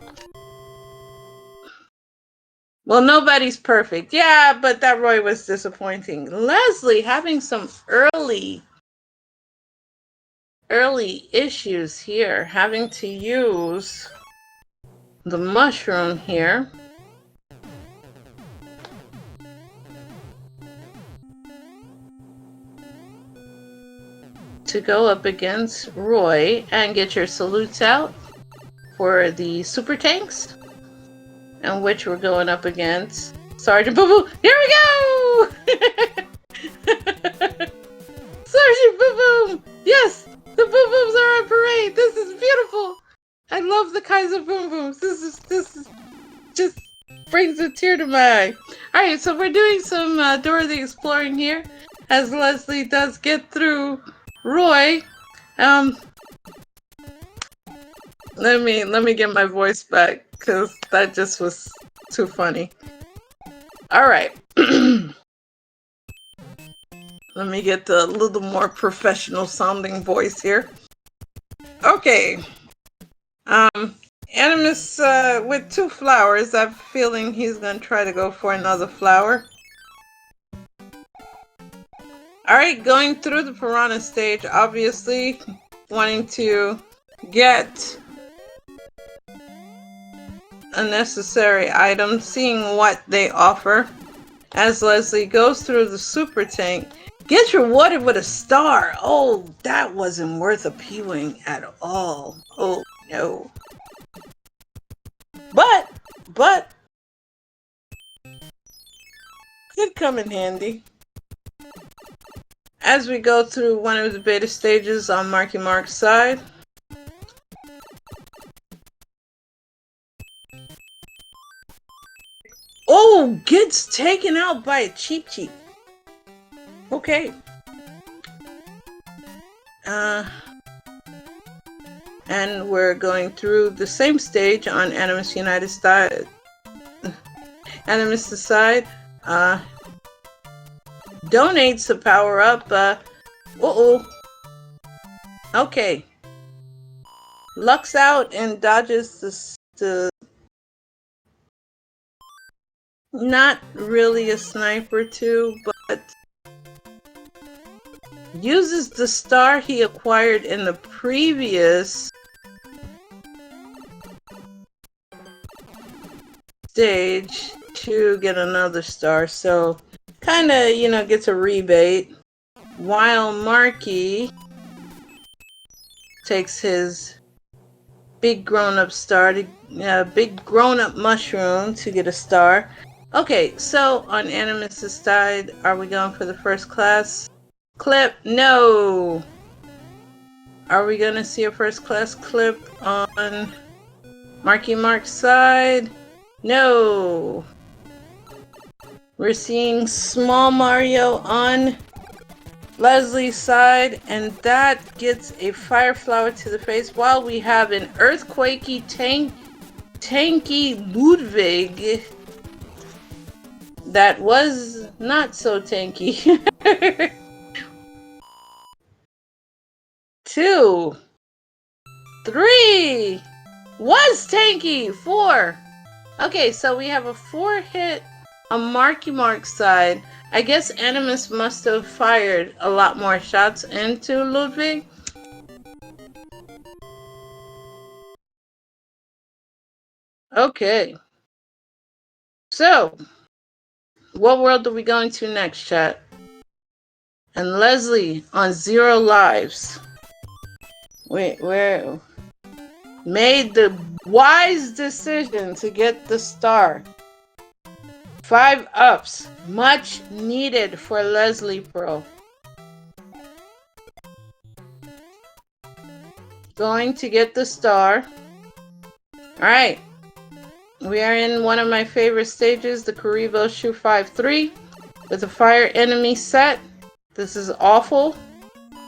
Well, nobody's perfect. Yeah, but that Roy was disappointing. Leslie having some early issues here, having to use the mushroom here. To go up against Roy and get your salutes out for the super tanks, and which we're going up against Sergeant Boo Boo. Here we go! Sergeant Boo Boom! Yes! The Boom Booms are on parade! This is beautiful! I love the Kaiser Boom Booms. This is just brings a tear to my eye. Alright, so we're doing some Dora the Exploring here, as Leslie does get through Roy. Let me get my voice back, because that just was too funny. Alright. Let me get the little more professional sounding voice here. Okay. Animus with 2 flowers. I'm feeling he's gonna try to go for another flower. Alright, going through the piranha stage, obviously wanting to get a necessary item, seeing what they offer. As Leslie goes through the super tank, gets rewarded with a star. Oh, that wasn't worth appealing at all. Oh no. But could come in handy. As we go through one of the beta stages on MarkyMark's side. Oh, gets taken out by a Cheep Cheep. Okay. And we're going through the same stage on AnimusUnited side. Animus side. Donates to power up. Okay. Lucks out and dodges the not really a sniper too, but uses the star he acquired in the previous stage to get another star. So kinda, you know, gets a rebate. While Marky takes his big grown-up star to big grown-up mushroom to get a star. Okay, so on Animus's side, are we going for the first class clip? No! Are we gonna see a first class clip on MarkyMark's side? No! We're seeing small Mario on Leslie's side, and that gets a fire flower to the face, while we have an earthquakey tanky Ludwig that was not so tanky. 2, 3 was tanky. 4. Okay, so we have a 4 hit on MarkyMark's side. I guess Animus must have fired a lot more shots into Ludwig. Okay. So, what world are we going to next, chat? And Leslie on 0 lives. Where made the wise decision to get the star. 5 ups, much needed for Leslie Pro. Going to get the star. Alright. We are in one of my favorite stages, the Karibo Shoe 5-3 with a fire enemy set. This is awful.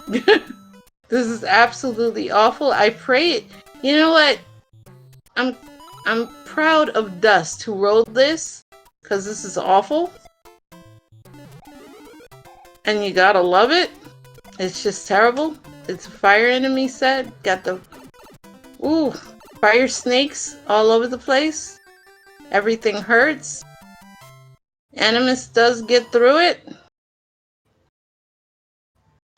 This is absolutely awful. I pray. You know what? I'm proud of Dust who wrote this, because this is awful. And you gotta love it. It's just terrible. It's a fire enemy set. Got the fire snakes all over the place. Everything hurts. Animus does get through it.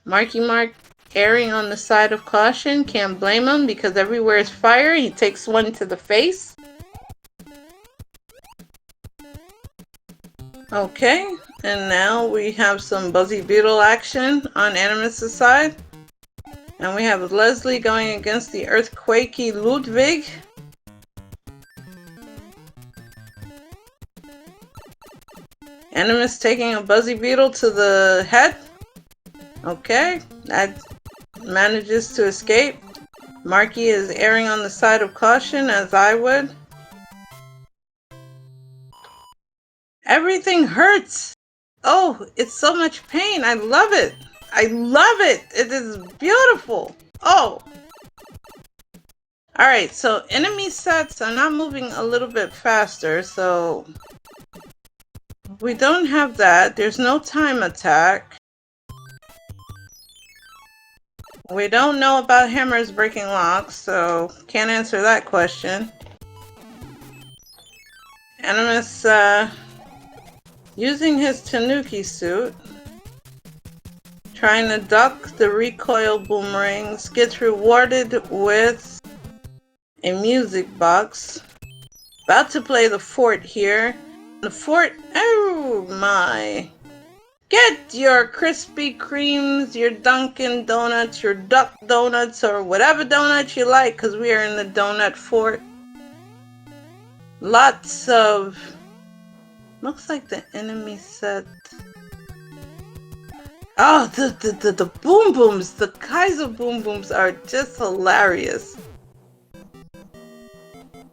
MarkyMark erring on the side of caution. Can't blame him because everywhere is fire. He takes one to the face. Okay, and now we have some Buzzy Beetle action on Animus' side. And we have Leslie going against the earthquakey Ludwig. Animus taking a Buzzy Beetle to the head. Okay, that manages to escape. Marky is erring on the side of caution, as I would. Everything hurts. Oh, it's so much pain. I love it. I love it. It is beautiful. Oh. Alright, so enemy sets are not moving a little bit faster, so we don't have that. There's no time attack. We don't know about hammers breaking locks, so can't answer that question. Animus using his Tanuki suit, Trying to duck the recoil boomerangs gets rewarded with a music box. About to play the fort here. The fort, oh my. Get your Krispy Kremes, your Dunkin' Donuts, your Duck Donuts, or whatever donuts you like, because we are in the donut fort. Lots of, looks like the enemy set. Oh, the boom booms, the Kaiser boom booms are just hilarious.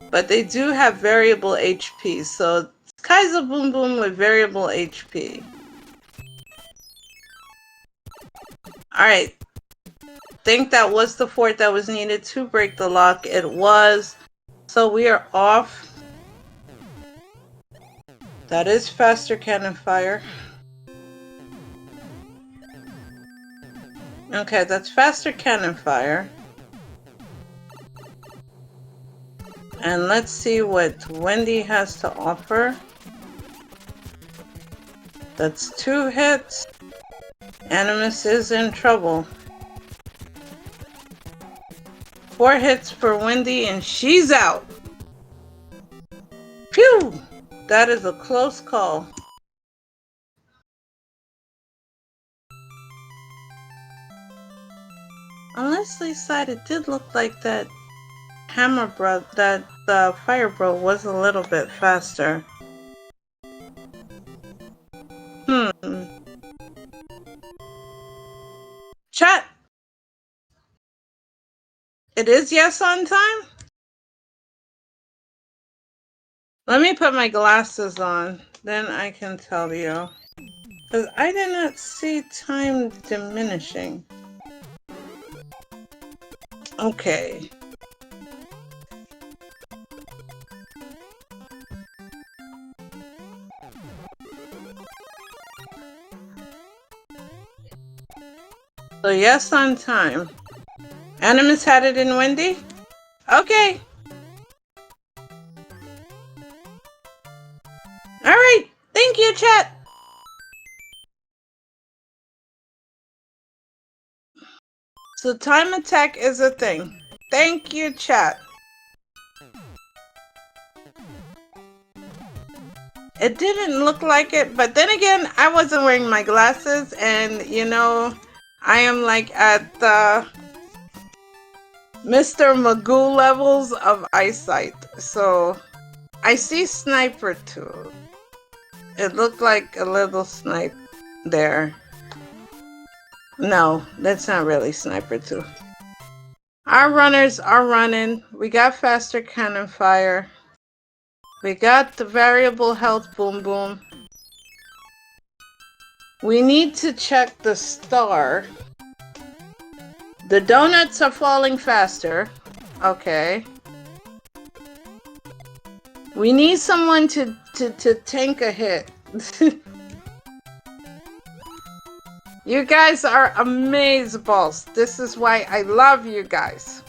But they do have variable HP, so Kaiser boom boom with variable HP. Alright, think that was the fort that was needed to break the lock. It was. So we are off. That is faster cannon fire. Okay, that's faster cannon fire. And let's see what Wendy has to offer. That's 2 hits. Animus is in trouble. 4 hits for Wendy and she's out. Phew! That is a close call. On Leslie's side, it did look like that Hammer Bro, that the Fire Bro was a little bit faster. Chat! It is yes on time? Let me put my glasses on, then I can tell you. Because I did not see time diminishing. Okay. So yes on time. Animus had it in Wendy? Okay. Alright. Thank you, chat. So time attack is a thing. Thank you, chat. It didn't look like it, but then again, I wasn't wearing my glasses, and you know, I am like at the Mr. Magoo levels of eyesight. So I see sniper too. It looked like a little snipe there. No, that's not really sniper too. Our runners are running. We got faster cannon fire. We got the variable health boom boom. We need to check the star. The donuts are falling faster. Okay. We need someone to tank a hit. You guys are amazeballs. This is why I love you guys.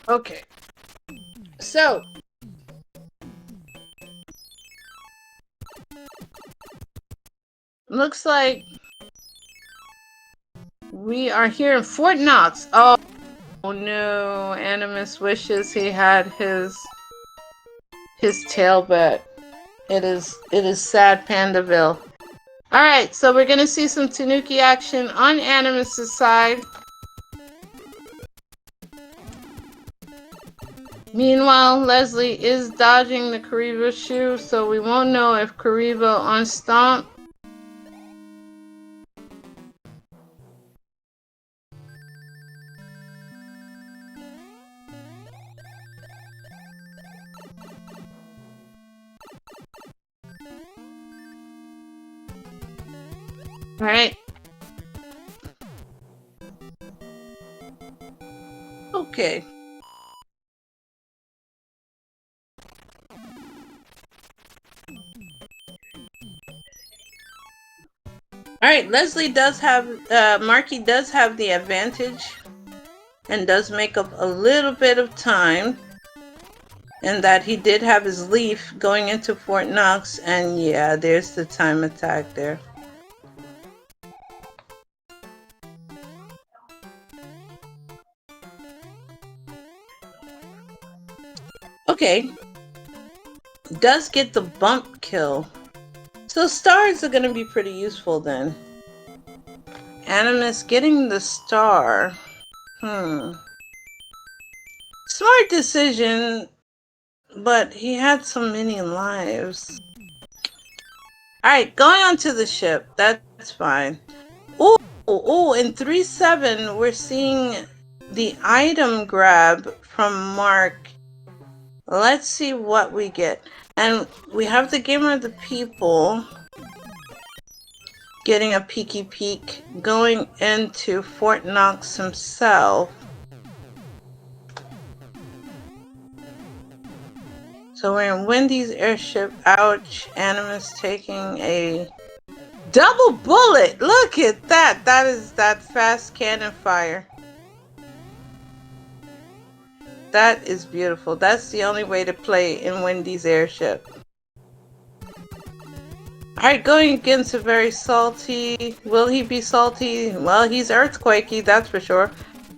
Okay. So looks like we are here in Fort Knox. Oh no, Animus wishes he had his tail back. It is sad Pandaville. Alright, so we're gonna see some Tanuki action on Animus' side. Meanwhile, Leslie is dodging the Kariba shoe, so we won't know if Kariba on Stomp. Alright. Okay. Alright, Leslie does have, Marky does have the advantage and does make up a little bit of time. and that he did have his leaf going into Fort Knox, and yeah, there's the time attack there. Okay, does get the bump kill. So stars are gonna be pretty useful then. Animus getting the star. Smart decision, but he had so many lives. Alright, going on to the ship. That's fine. Ooh, in 3-7, we're seeing the item grab from Mark. Let's see what we get. And we have the Gamer of the People getting a peeky peek, going into Fort Knox himself. So we're in Wendy's airship. Ouch. Animus taking a double bullet. Look at that. That is that fast cannon fire. That is beautiful. That's the only way to play in Wendy's airship. Alright, going against a very salty. Will he be salty? Well, he's earthquakey, that's for sure.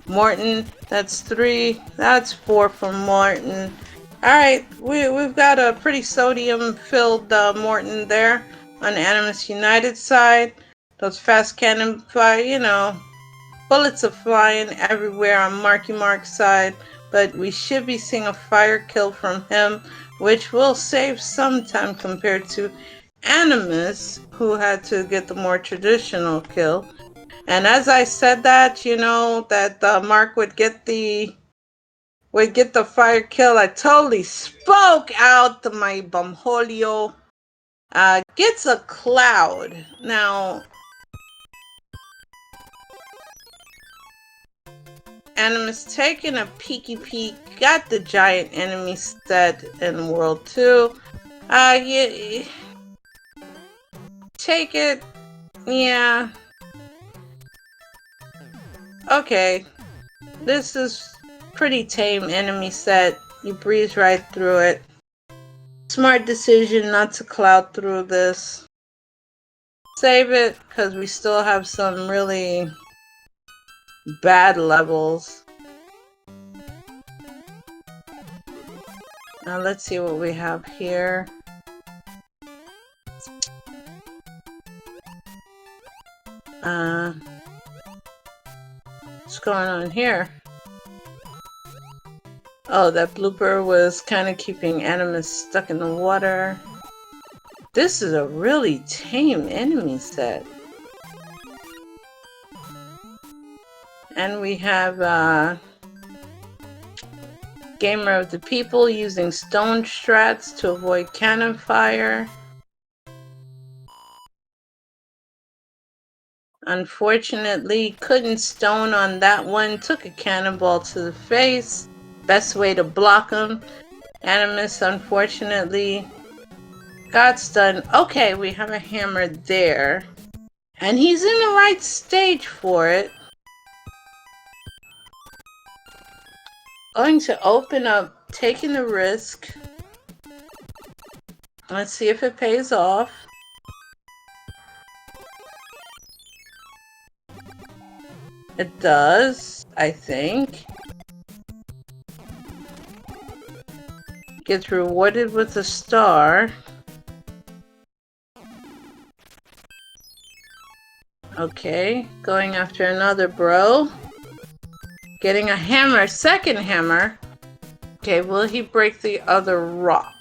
Morton, that's 3. That's 4 from Morton. Alright, we've got a pretty sodium-filled Morton there on the AnimusUnited side. Those fast cannon fire, you know, bullets are flying everywhere on MarkyMark side, but we should be seeing a fire kill from him, which will save some time compared to Animus, who had to get the more traditional kill. And as I said that, you know, that Mark would get the fire kill, I totally spoke out to my bumholio. Gets a cloud. Now, Animus taking a peeky peek, got the giant enemy set in World 2. Yeah, take it. Yeah. Okay. This is pretty tame enemy set. You breeze right through it. Smart decision not to cloud through this. Save it, because we still have some really bad levels. Now let's see what we have here. What's going on here? Oh, that blooper was kind of keeping Animus stuck in the water. This is a really tame enemy set. And we have Gamer of the People using stone strats to avoid cannon fire. Unfortunately, couldn't stone on that one. Took a cannonball to the face. Best way to block him. Animus, unfortunately, got stunned. Okay, we have a hammer there. And he's in the right stage for it. Going to open up, taking the risk. Let's see if it pays off. It does, I think. Gets rewarded with a star. Okay, going after another bro. Getting a hammer, second hammer. Okay, will he break the other rock?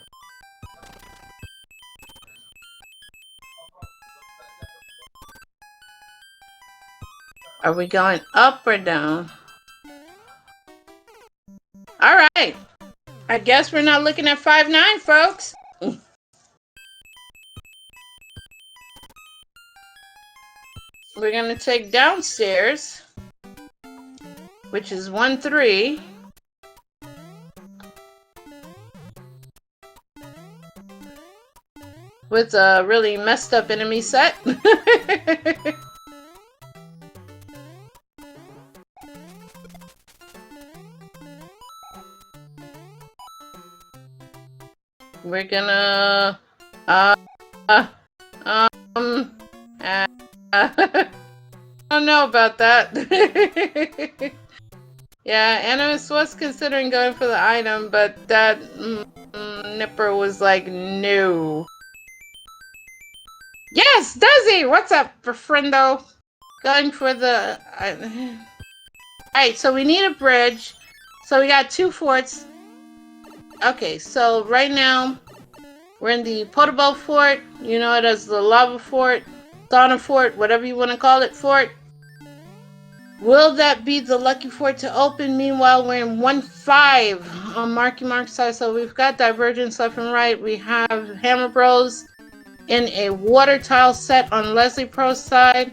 Are we going up or down? Alright. I guess we're not looking at 5-9, folks. We're gonna take downstairs, which is 1-3. With a really messed up enemy set. we're gonna, I don't know about that. Yeah, Animus was considering going for the item, but that Nipper was like, no. Yes, Desi! What's up, friendo? Going for the... Alright, so we need a bridge. So we got 2 forts. Okay, so right now, we're in the Potable Fort. You know it as the Lava Fort, Sauna Fort, whatever you want to call it, fort. Will that be the lucky fort to open? Meanwhile, we're in 1-5 on MarkyMark side. So we've got Divergence left and right. We have Hammer Bros in a water tile set on Leslie Pro's side.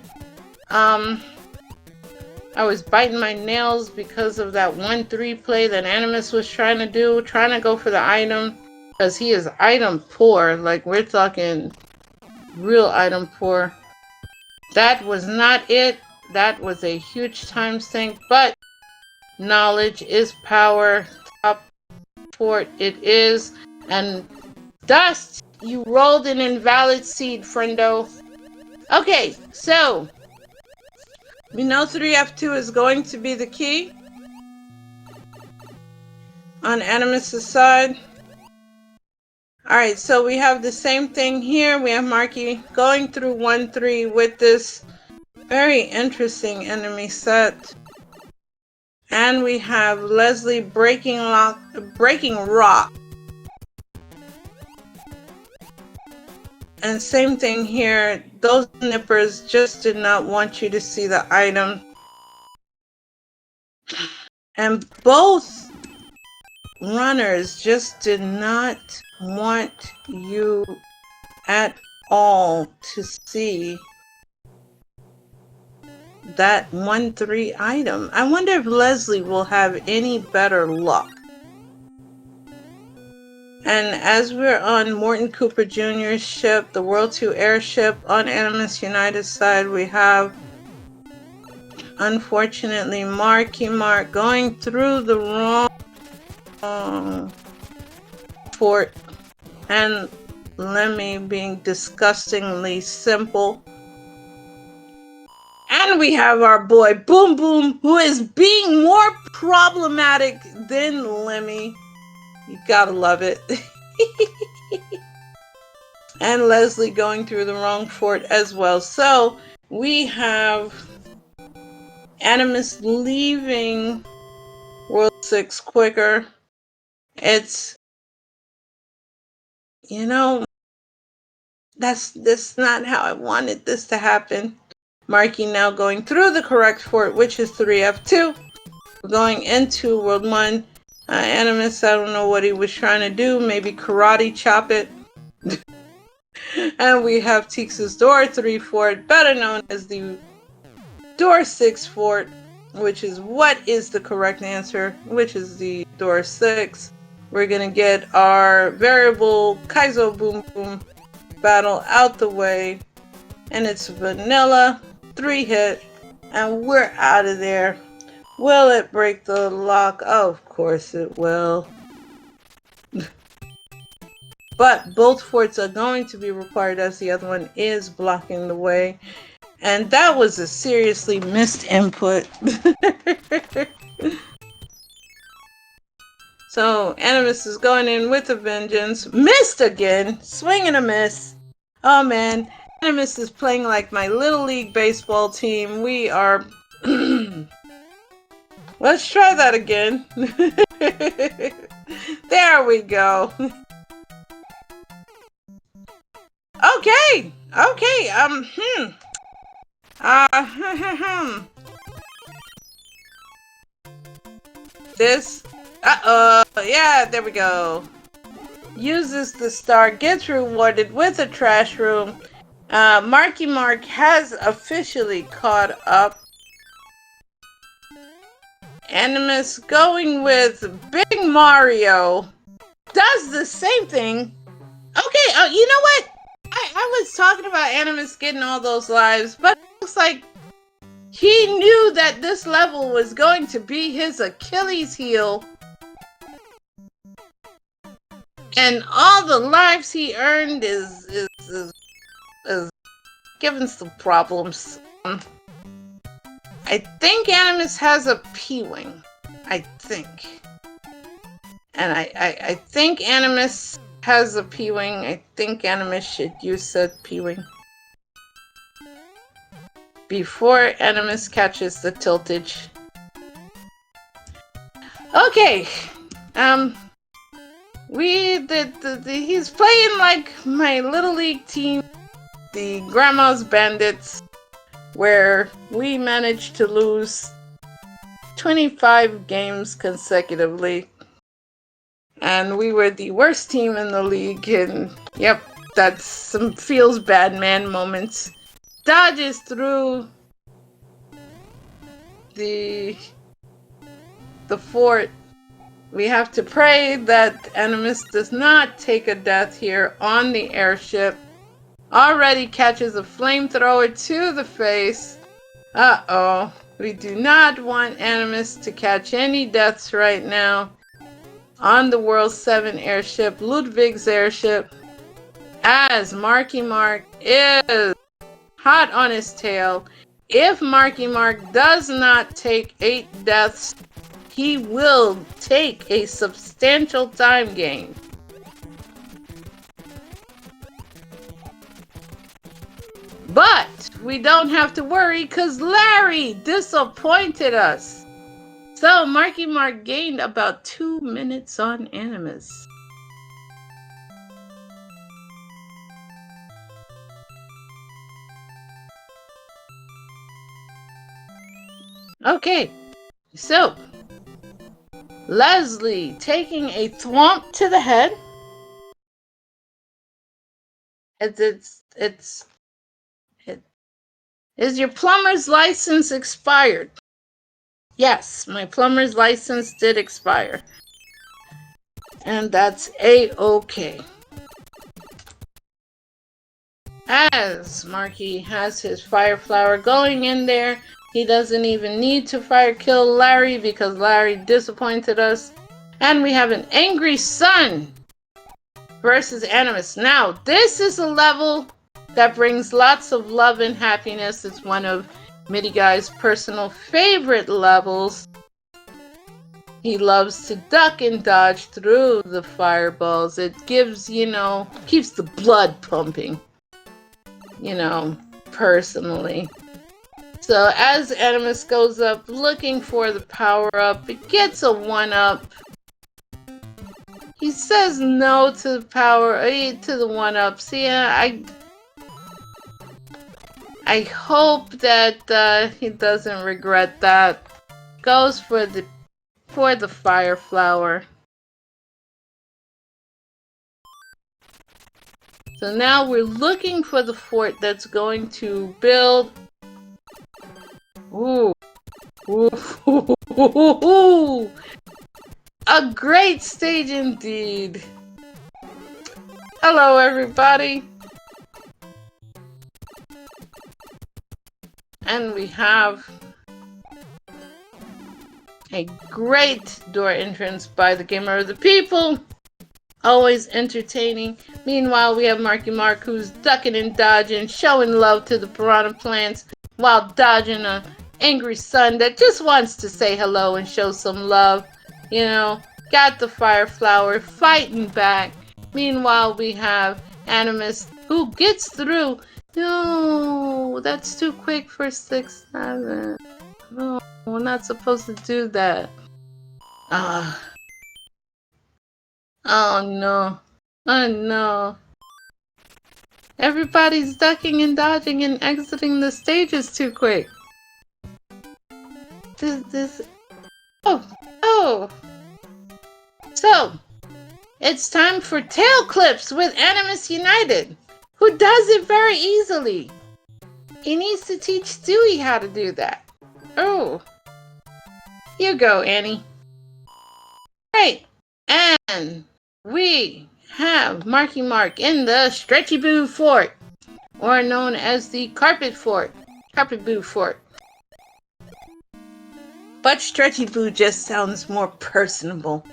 I was biting my nails because of that 1-3 play that Animus was trying to do, trying to go for the item, because he is item poor. Like, we're talking real item poor. That was not it. That was a huge time sink, but knowledge is power. Top fort it is. And Dust, you rolled an invalid seed, friendo. Okay, so we know 3F2 is going to be the key on Animus' side. Alright, so we have the same thing here. We have Marky going through 1-3 with this very interesting enemy set. And we have Leslie breaking rock. And same thing here. Those nippers just did not want you to see the item. And both runners just did not want you at all to see that 1-3 item. I wonder if Leslie will have any better luck. And as we're on Morton Cooper Jr.'s ship, the World 2 airship, on AnimusUnited side, we have, unfortunately, MarkyMark going through the wrong fort, and Lemmy being disgustingly simple. And we have our boy Boom Boom, who is being more problematic than Lemmy. You gotta love it. And Leslie going through the wrong fort as well. So we have Animus leaving World 6 quicker. It's, you know, that's not how I wanted this to happen. Marky now going through the correct fort, which is 3F2. We're going into World 1. Animus, I don't know what he was trying to do. Maybe karate chop it. And we have Teeks' Door 3 fort, better known as the Door 6 fort, which is what is the correct answer, which is the Door 6. We're going to get our variable Kaizo Boom Boom battle out the way. And it's vanilla, 3-hit, and we're out of there. Will it break the lock? Oh, of course it will. But both forts are going to be required as the other one is blocking the way. And that was a seriously missed input. So Animus is going in with a vengeance. Missed again. Swing and a miss. Oh man. Animus is playing like my Little League baseball team. We are... Let's try that again. There we go. Okay. This. Yeah, there we go. Uses the star, gets rewarded with a trash room. MarkyMark has officially caught up. Animus going with Big Mario does the same thing. Okay, you know what? I was talking about Animus getting all those lives, but it looks like he knew that this level was going to be his Achilles heel. And all the lives he earned is giving some problems. I think Animus has a P-Wing. I think. And I think Animus has a P-Wing. I think Animus should use said P-Wing before Animus catches the tiltage. Okay. He's playing like my Little League team, the Grandma's Bandits, where we managed to lose 25 games consecutively. And we were the worst team in the league, and yep, that's some feels bad man moments. Dodges through the fort. We have to pray that Animus does not take a death here on the airship. Already catches a flamethrower to the face. Uh-oh. We do not want Animus to catch any deaths right now on the World 7 airship, Ludwig's airship, as MarkyMark is hot on his tail. If MarkyMark does not take 8 deaths, he will take a substantial time gain. But we don't have to worry because Larry disappointed us. So MarkyMark gained about 2 minutes on Animus. Okay, so Leslie taking a thwomp to the head. Is your plumber's license expired? Yes, my plumber's license did expire. And that's A-okay. As Marky has his fire flower going in there, he doesn't even need to fire kill Larry because Larry disappointed us. And we have an angry son versus Animus. Now, this is a level that brings lots of love and happiness. It's one of Mitty Guy's personal favorite levels. He loves to duck and dodge through the fireballs. It gives, keeps the blood pumping, personally. So as Animus goes up looking for the power-up, it gets a 1-up. He says no to the to the 1-up. See, I hope that he doesn't regret that. Goes for the fire flower. So now we're looking for the fort that's going to build. Ooh. Ooh. A great stage indeed. Hello, everybody. And we have a great door entrance by the Gamer of the People. Always entertaining. Meanwhile, we have MarkyMark who's ducking and dodging, showing love to the piranha plants while dodging an angry son that just wants to say hello and show some love. Got the fire flower fighting back. Meanwhile, we have Animus who gets through. No, that's too quick for 6-7. No, we're not supposed to do that. Oh no. Oh no. Everybody's ducking and dodging and exiting the stages too quick. Oh. So, it's time for tail clips with AnimusUnited, who does it very easily. He needs to teach Stewie how to do that. Oh. You go, Annie. Right. And we have MarkyMark in the Stretchy Boo Fort, or known as the Carpet Boo Fort. But Stretchy Boo just sounds more personable.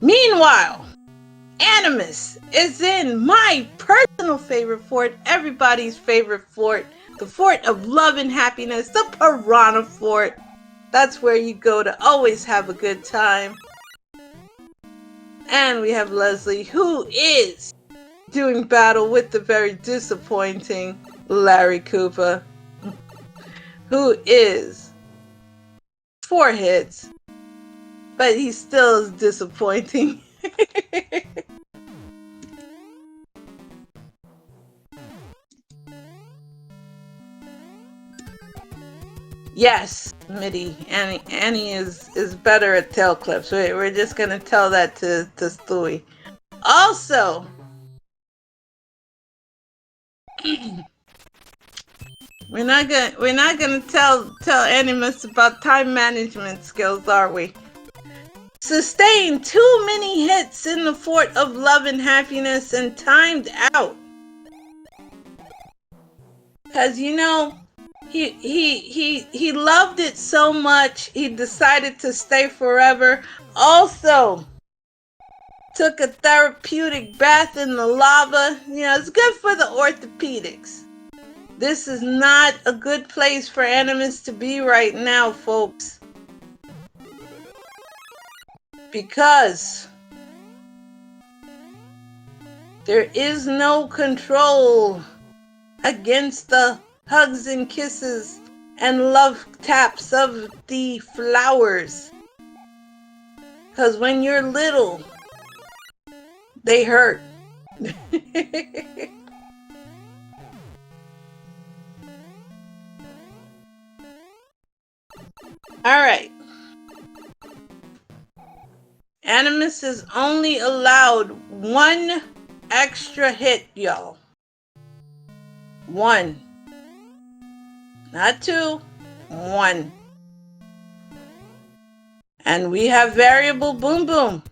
Meanwhile, Animus is in my personal favorite fort, everybody's favorite fort, the Fort of Love and Happiness, the Piranha Fort. That's where you go to always have a good time. And we have Leslie, who is doing battle with the very disappointing Larry Koopa, who is 4 hits, but he still is disappointing. Yes, Mitty, Annie is better at tail clips. We're just gonna tell that to Stewie. Also, we're not gonna tell Animus about time management skills, are we? Sustained too many hits in the Fort of Love and Happiness and timed out. Cause you know, he loved it so much he decided to stay forever. Also took a therapeutic bath in the lava. You know, it's good for the orthopedics. This is not a good place for Animus to be right now, folks. Because there is no control against the hugs and kisses and love taps of the flowers. Because when you're little, they hurt. Alright. Animus is only allowed 1 extra hit, y'all. 1. Not 2. 1. And we have variable boom boom.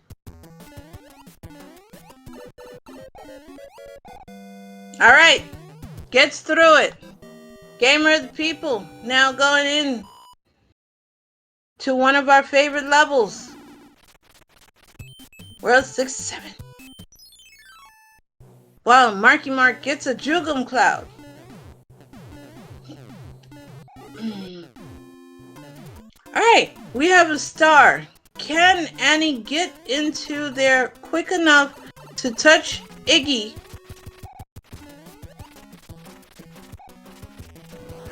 Alright. Gets through it. Gamer of the people. Now going in to one of our favorite levels. World 67. Wow, MarkyMark gets a Jugum Cloud. Alright, we have a star. Can Annie get into there quick enough to touch Iggy?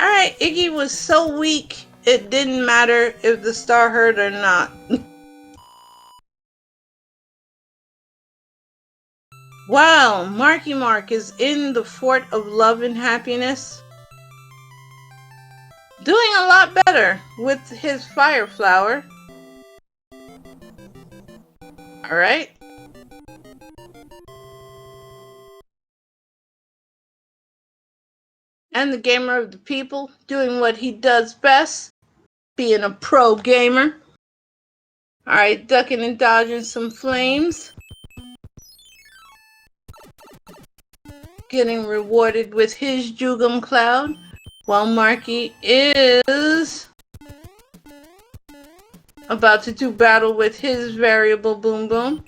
Alright, Iggy was so weak, it didn't matter if the star hurt or not. Wow, MarkyMark is in the Fort of Love and Happiness. Doing a lot better with his fire flower. Alright. And the gamer of the people doing what he does best. Being a pro gamer. Alright, ducking and dodging some flames. Getting rewarded with his Jugum Cloud. While Marky is about to do battle with his variable boom boom.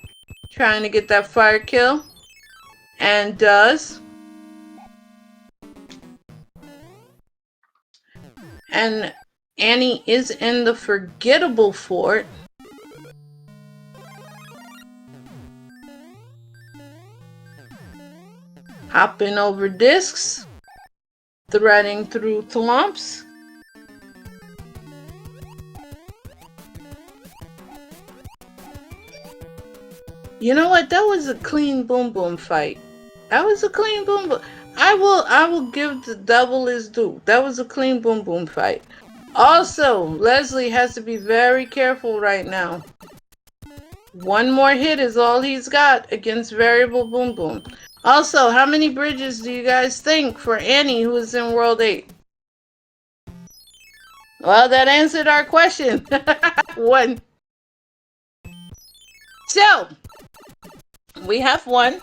Trying to get that fire kill. And does. And Annie is in the forgettable fort. Hopping over discs. Threading through thwomps. You know what? That was a clean boom boom fight. That was a clean boom boom. I will give the double his due. That was a clean boom boom fight. Also, Leslie has to be very careful right now. 1 more hit is all he's got against variable boom boom. Also, how many bridges do you guys think for Annie, who is in World 8? Well, that answered our question. 1. So, we have 1.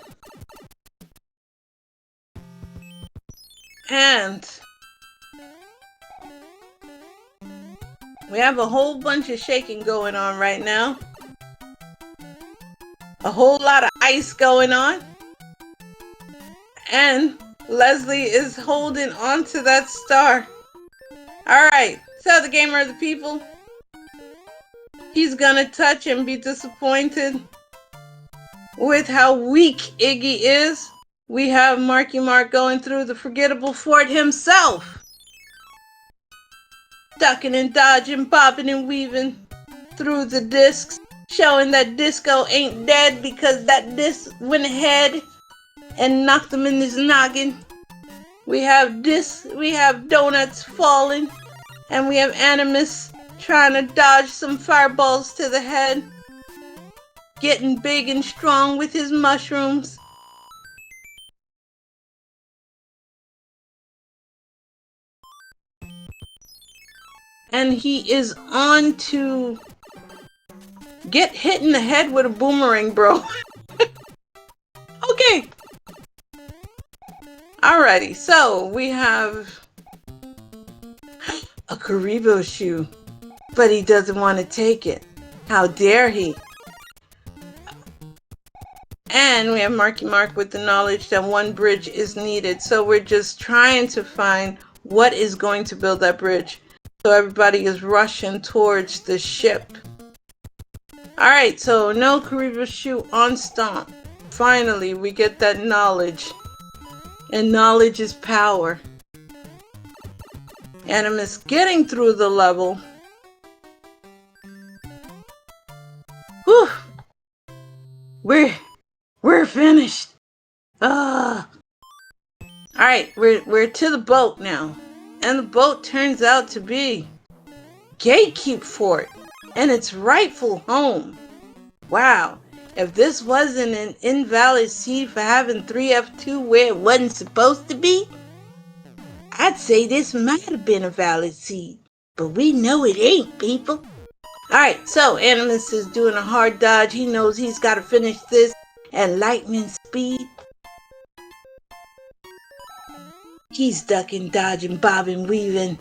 And we have a whole bunch of shaking going on right now. A whole lot of ice going on. And Leslie is holding on to that star. Alright, so the gamer of the people, he's gonna touch and be disappointed with how weak Iggy is. We have Marky Mark going through the forgettable fort himself. Ducking and dodging, bobbing and weaving through the discs, showing that Disco ain't dead because that disc went ahead and knocked him in his noggin. We have Donuts falling, and we have Animus trying to dodge some fireballs to the head, getting big and strong with his mushrooms. And he is on to get hit in the head with a boomerang, bro. Okay. Alrighty, so we have a Karibo shoe, but he doesn't want to take it. How dare he? And we have Marky Mark with the knowledge that one bridge is needed. So we're just trying to find what is going to build that bridge. So everybody is rushing towards the ship. Alright, so no Karibo shoe on Stomp. Finally, we get that knowledge. And knowledge is power. Animus getting through the level. Whew. We're finished. Alright, we're to the boat now. And the boat turns out to be Gatekeep Fort and its rightful home. Wow. If this wasn't an invalid seed for having 3F2 where it wasn't supposed to be, I'd say this might have been a valid seed. But we know it ain't, people. Alright, so Animus is doing a hard dodge. He knows he's got to finish this at lightning speed. He's ducking, dodging, bobbing, weaving.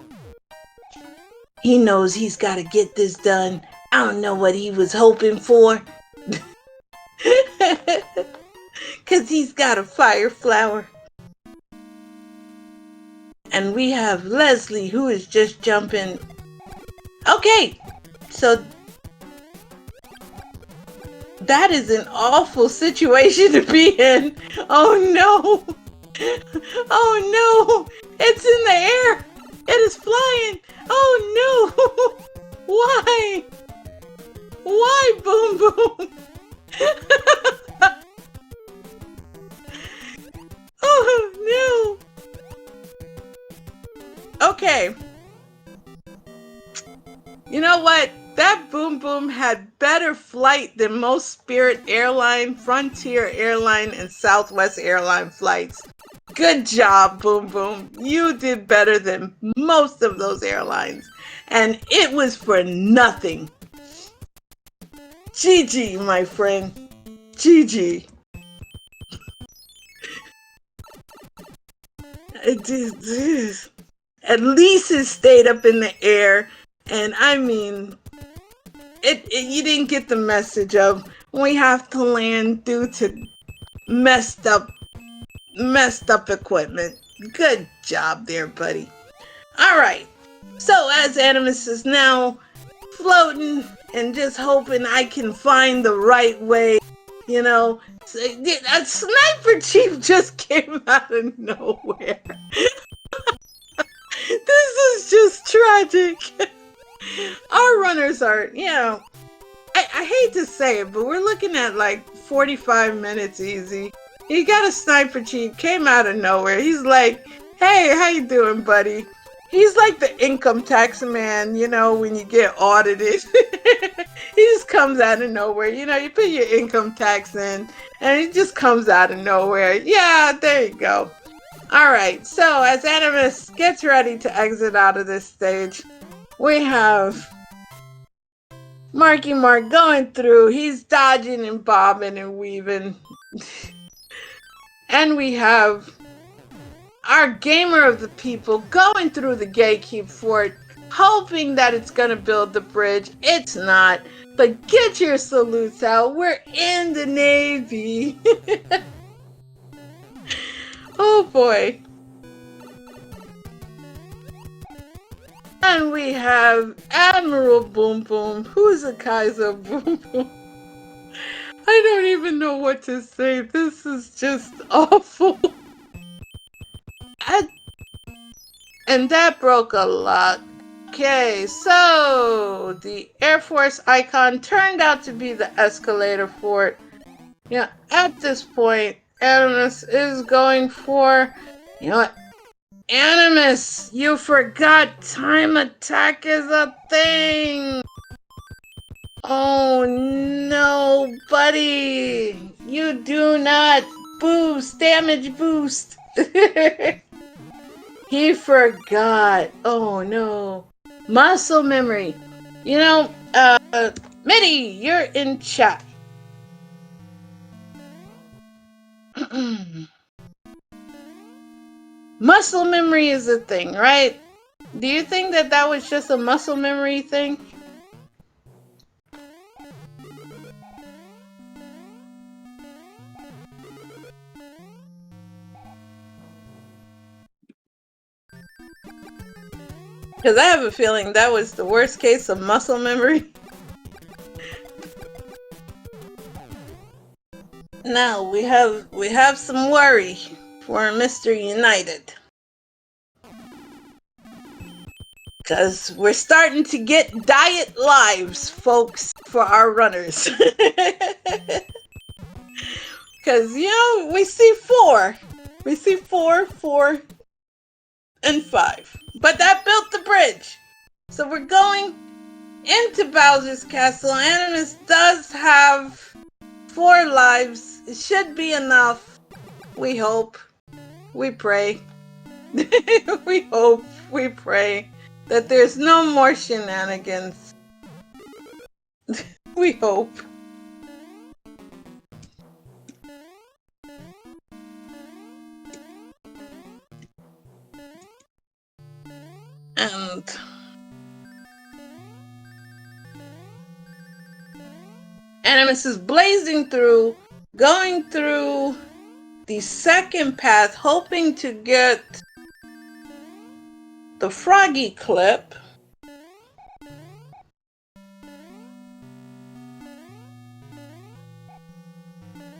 He knows he's got to get this done. I don't know what he was hoping for. Because he's got a fire flower. And we have Leslie, who is just jumping. Okay, so that is an awful situation to be in. Oh no. Oh no. It's in the air. It is flying. Oh no. Why? Why, Boom Boom? Oh no. Okay. You know what? That Boom Boom had better flight than most Spirit Airline, Frontier Airline, and Southwest Airline flights. Good job, Boom Boom. You did better than most of those airlines. And it was for nothing. GG, my friend. GG. At least it stayed up in the air. And I mean, you didn't get the message of we have to land due to messed up equipment. Good job there, buddy. Alright, so as Animus is now floating and just hoping I can find the right way, you know, a sniper chief just came out of nowhere. This is just tragic. Our runners are, you know, I hate to say it, but we're looking at like 45 minutes easy. He got a sniper chief, came out of nowhere. He's like, hey, how you doing, buddy? He's like the income tax man, you know, when you get audited. He just comes out of nowhere. You know, you put your income tax in, and it just comes out of nowhere. Yeah, there you go. All right, so as Animus gets ready to exit out of this stage, we have Marky Mark going through. He's dodging and bobbing and weaving. And we have our gamer of the people going through the Gatekeep Fort, hoping that it's gonna build the bridge. It's not. But get your salutes out. We're in the Navy. Oh boy. And we have Admiral Boom Boom. Who's a Kaiser Boom Boom? I don't even know what to say. This is just awful. And that broke a lot. Okay, so the Air Force icon turned out to be the escalator fort. Yeah, at this point, Animus is going for, you know what? Animus, you forgot time attack is a thing! Oh no, buddy! You do not boost, damage boost! He forgot. Oh no. Muscle memory. You know, Mitty, you're in chat. Muscle memory is a thing, right? Do you think that that was just a muscle memory thing? Because I have a feeling that was the worst case of muscle memory. Now we have some worry for Mr. United. Because we're starting to get diet lives, folks, for our runners. Because, you know, we see 4. We see 4, 4, and 5. But that built the bridge. So we're going into Bowser's Castle. Animus does have 4 lives. It should be enough. We hope. We pray. We hope. We pray that there's no more shenanigans. We hope. And Animus is blazing through, going through the second path, hoping to get the Froggy clip.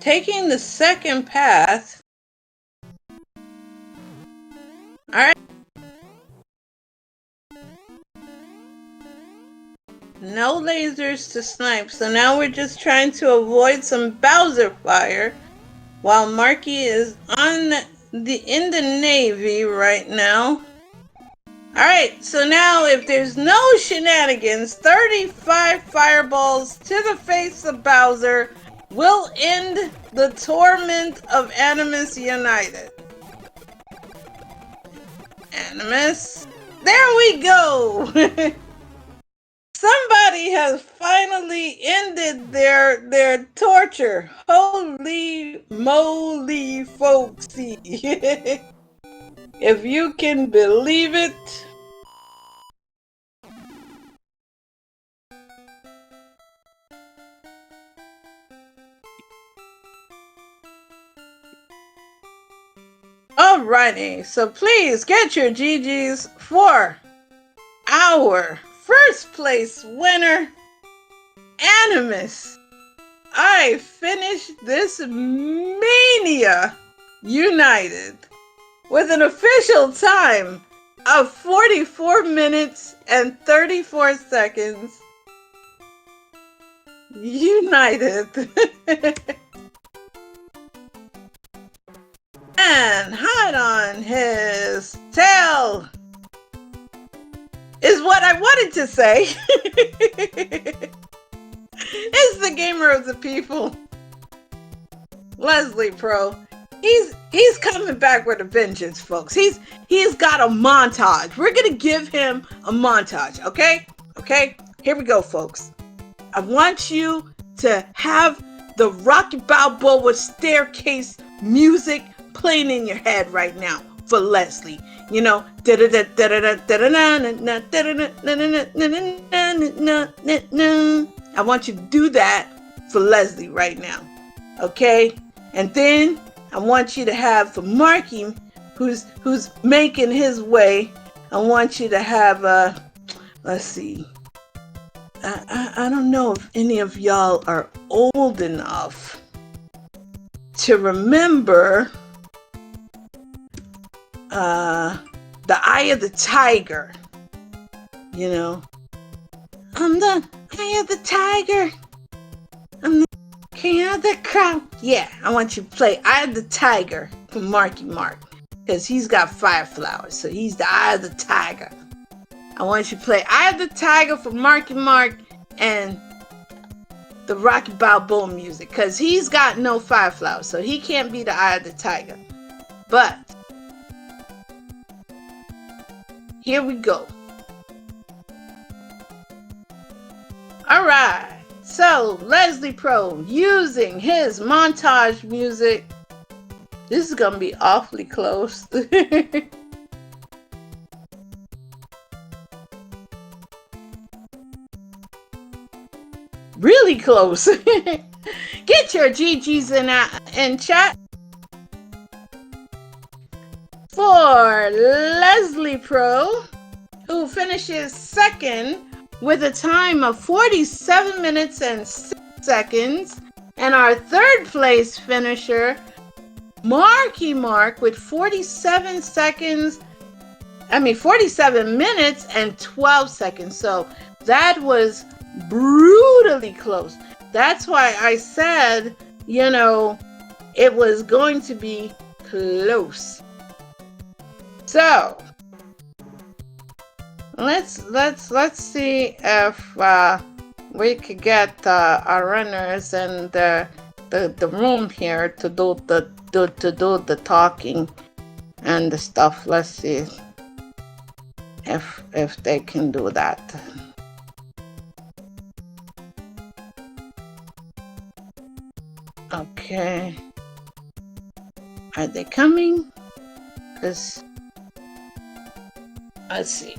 Taking the second path. Alright. No lasers to snipe, so now we're just trying to avoid some Bowser fire while Marky is in the Navy right now. Alright, so now if there's no shenanigans, 35 fireballs to the face of Bowser will end the torment of Animus United. Animus, there we go! Somebody has finally ended their torture. Holy moly, folksy. If you can believe it. Alrighty, so please get your GGs for our first place winner, Animus. I finished this Mania United with an official time of 44 minutes and 34 seconds. United. And hide on his tail is what I wanted to say. It's the gamer of the people, Leslie Pro. He's coming back with a vengeance, folks. He's got a montage. We're gonna give him a montage, okay? Okay? Here we go, folks. I want you to have the Rocky Balboa staircase music playing in your head right now. for Leslie. You know, I want you to do that for Leslie right now. Okay? And then I want you to have for Marky, who's making his way, I want you to have let's see. I don't know if any of y'all are old enough to remember the Eye of the Tiger. You know, I'm the Eye of the Tiger. I'm the king of the crowd. Yeah, I want you to play Eye of the Tiger for Marky Mark, because he's got fire flowers, so he's the Eye of the Tiger. I want you to play Eye of the Tiger for Marky Mark and the Rocky Balboa music, because he's got no fire flowers, so he can't be the Eye of the Tiger. But here we go. All right. So Leslie Pro using his montage music. This is gonna be awfully close. Really close. Get your GGs in chat. For Leslie Pro, who finishes second with a time of 47 minutes and 6 seconds. And our third place finisher, Marky Mark, with 47 minutes and 12 seconds. So that was brutally close. That's why I said, you know, it was going to be close. So let's see if we could get our runners and the room here to do the talking and the stuff. Let's see if they can do that. Okay, are they coming? Because let's see.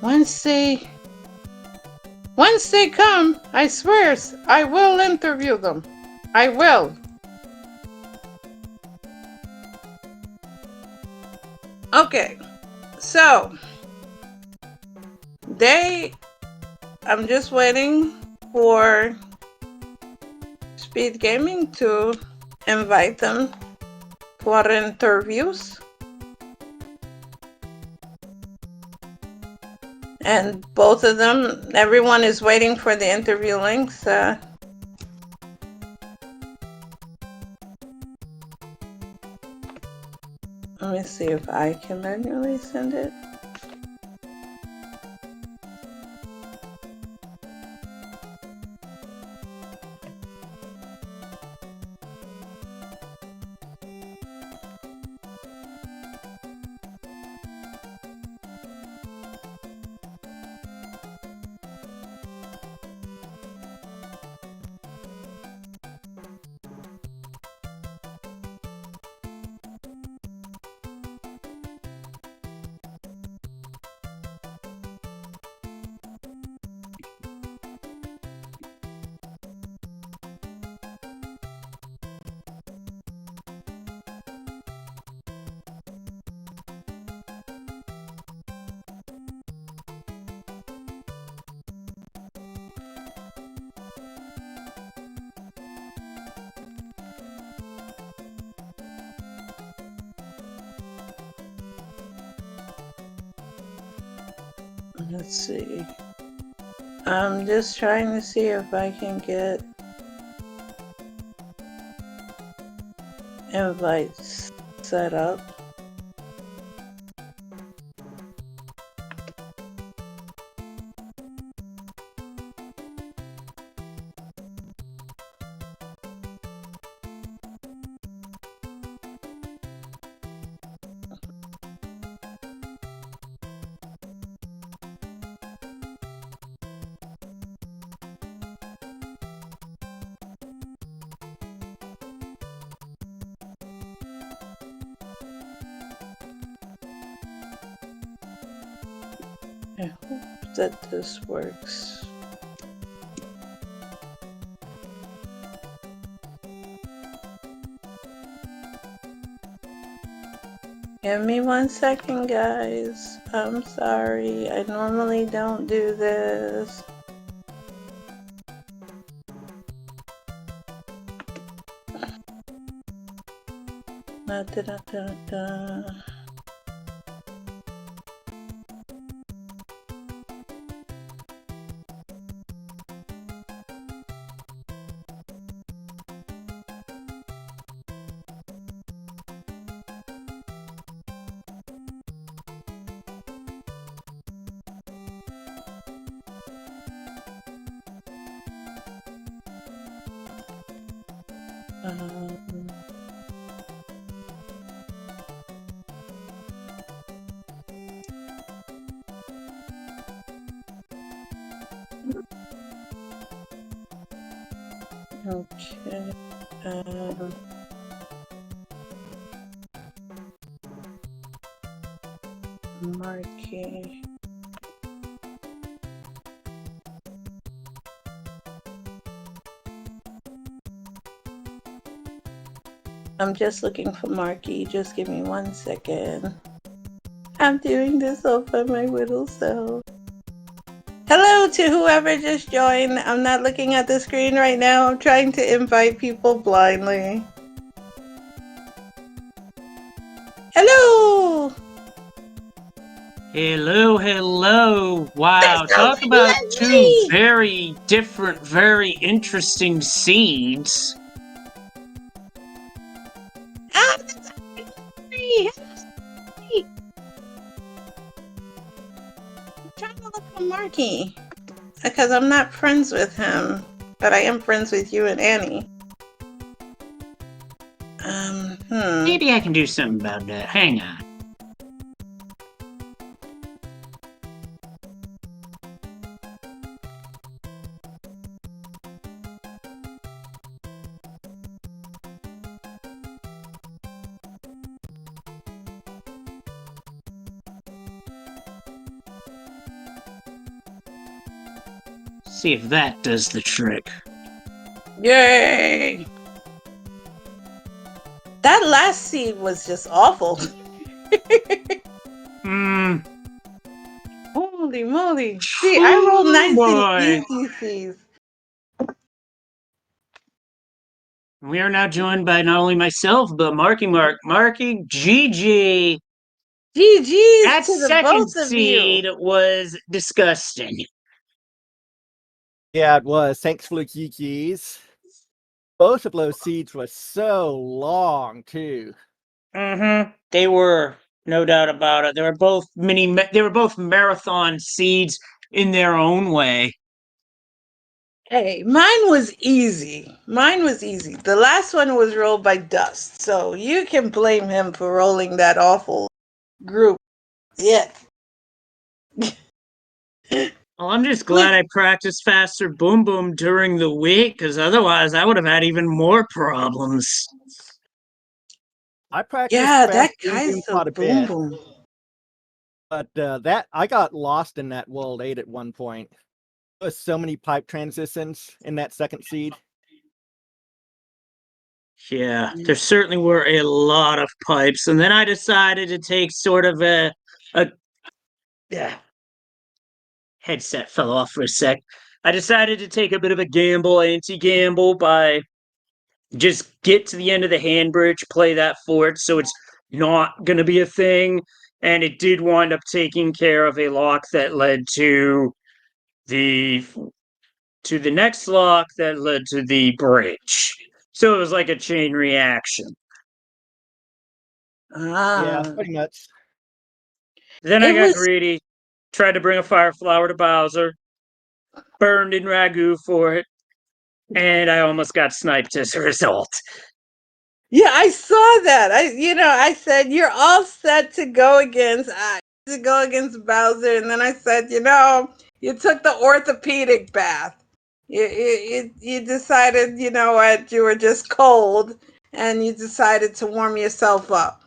Once they come, I swear I will interview them. I will. Okay, so I'm just waiting for SpeedGaming to invite them for interviews. And both of them, everyone is waiting for the interview links. Let me see if I can manually send it. Let's see. I'm just trying to see if I can get invites set up. I hope that this works. Give me 1 second, guys. I'm sorry. I normally don't do this. Da, da, da, da, da. Okay. Marky. I'm just looking for Marky. Just give me 1 second. I'm doing this all by my little self. Hello to whoever just joined. I'm not looking at the screen right now. I'm trying to invite people blindly. Hello! Hello, hello. Wow, talk about two very different, very interesting seeds. Ah, that's lovely. I'm trying to look for Marky because I'm not friends with him, but I am friends with you and Annie. Maybe I can do something about that. Hang on. See if that does the trick. Yay! That last seed was just awful. Holy moly. See, I rolled nice and easy seeds. We are now joined by not only myself, but Marky, GG. GG's that to the second both of seed you. was disgusting. Yeah, it was. Thanks for the GGs. Both of those seeds were so long, too. They were, no doubt about it. They were both marathon seeds in their own way. Hey, mine was easy. The last one was rolled by Dust, so you can blame him for rolling that awful group. Yeah. Well, I'm just glad I practiced Faster Boom Boom during the week, because otherwise I would have had even more problems. I practiced Fast Boom Boom quite a boom bit. boom. But I got lost in that World 8 at one point. There was so many pipe transitions in that second seed. Yeah, there certainly were a lot of pipes, and then I decided to take sort of a headset fell off for a sec. I decided to take a bit of a anti-gamble by just get to the end of the hand bridge, play that fort, so it's not going to be a thing. And it did wind up taking care of a lock that led to the next lock that led to the bridge. So it was like a chain reaction. Yeah, pretty much. Then I got greedy, tried to bring a fire flower to Bowser, burned in ragu for it, and I almost got sniped as a result. Yeah, I saw that. I said you're all set to go against Bowser, and then I said, you took the orthopedic bath. You decided, you know what, you were just cold, and you decided to warm yourself up.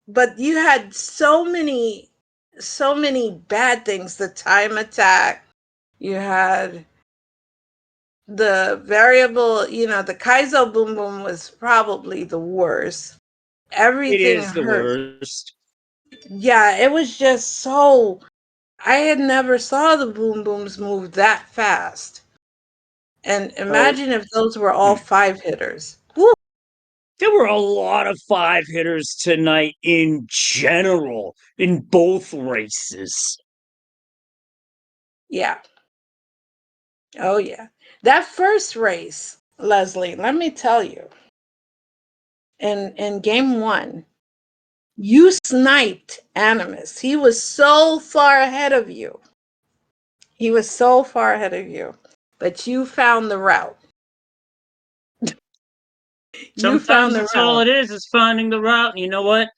but you had so many bad things. The time attack, you had the variable, the Kaizo Boom Boom was probably the worst. It Everything is the hurt. worst. Yeah, it was just so. I had never saw the Boom Booms move that fast. And Oh, imagine if those were all 5 hitters. Woo! there were a lot of 5 hitters tonight in general, in both races. Yeah. Oh, yeah. That first race, Leslie, let me tell you, in game 1, you sniped Animus. He was so far ahead of you. He was so far ahead of you. But you found the route. You found Sometimes the that's all route. it is finding the route. And you know what?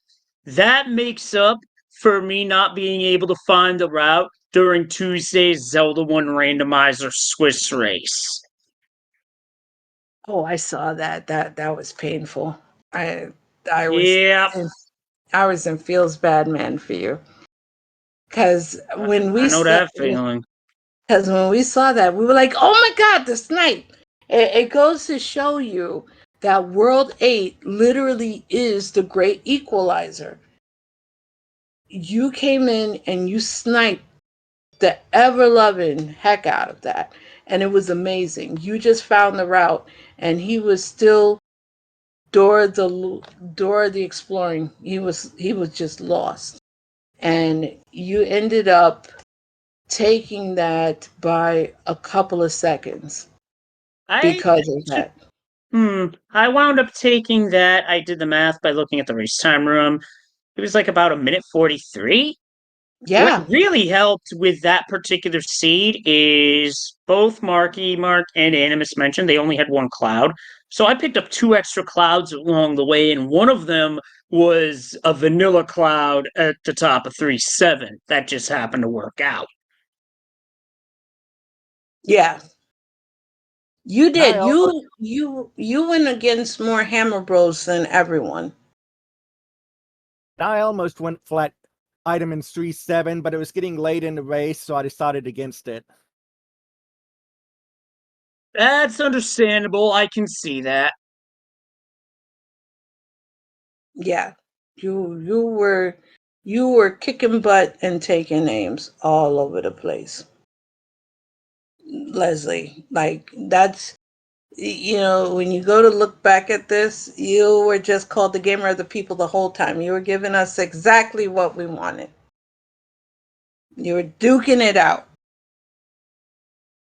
That makes up for me not being able to find the route during Tuesday's Zelda 1 randomizer Swiss race. Oh, I saw that. That was painful. I I was Yeah, in, I was in feels bad man for you. Cause when I we know saw that feeling. Because when we saw that, we were like, oh my God, the snipe. It goes to show you that World 8 literally is the great equalizer. You came in and you sniped the ever loving heck out of that. And it was amazing. You just found the route, and he was still Dora the exploring. He was just lost. And you ended up taking that by a couple of seconds I because of that. I wound up taking that. I did the math by looking at the race time room. It was like about a minute 43. What Yeah. really helped with that particular seed is both Mark and Animus mentioned they only had one cloud. So I picked up 2 extra clouds along the way, and one of them was a vanilla cloud at the top of 3-7. That just happened to work out. Yeah. You I did. almost, You went against more Hammer Bros than everyone. I almost went flat item in 3-7, but it was getting late in the race, so I decided against it. That's understandable. I can see that. Yeah. You were kicking butt and taking names all over the place. Leslie, like that's when you go to look back at this, you were just called the gamer of the people the whole time. You were giving us exactly what we wanted. You were duking it out,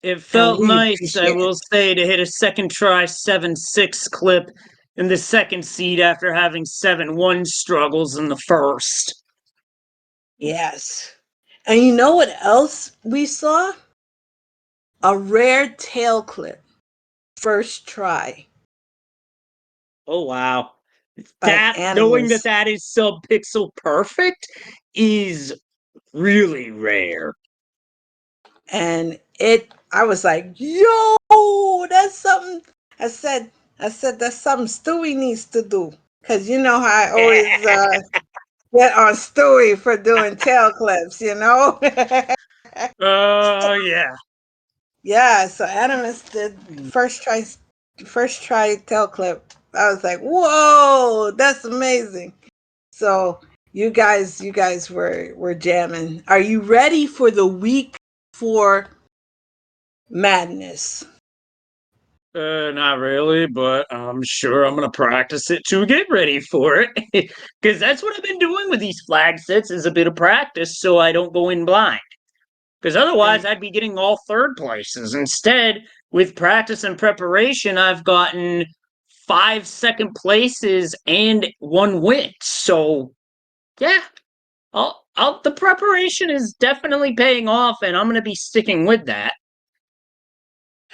It and felt we nice, I appreciate it. will say, to hit a second try 7-6 clip in the second seed after having 7-1 struggles in the first. Yes. And you know what else we saw? A rare tail clip. First try Oh wow. by Knowing that Animus. that is sub-pixel perfect is really rare. And I was like, yo, that's something. I said, that's something Stewie needs to do. Cause you know how I always get on Stewie for doing tail clips. Oh yeah. Yeah, so Animus did first try tail clip. I was like, whoa, that's amazing. So you guys were jamming. Are you ready for the week 4 madness? Not really, but I'm sure I'm gonna practice it to get ready for it. Because that's what I've been doing with these flag sets is a bit of practice so I don't go in blind. Because otherwise And I'd be getting all third places. Instead, with practice and preparation, I've gotten 5 second places and 1 win. So yeah, the preparation is definitely paying off, and I'm gonna be sticking with that.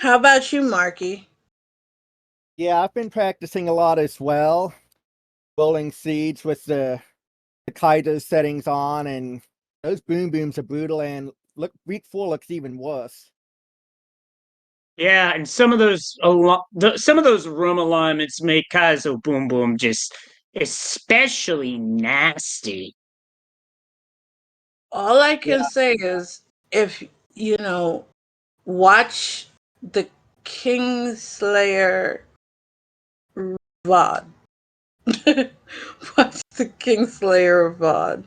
how about you, Marky? Yeah, I've been practicing a lot as well. Rolling seeds with the Kaido settings on, and those boom booms are brutal, and week 4 looks even worse. Yeah, and some of those room alignments make Kaizo Boom Boom just especially nasty. All I can say is if watch the Kingslayer VOD. Watch the Kingslayer VOD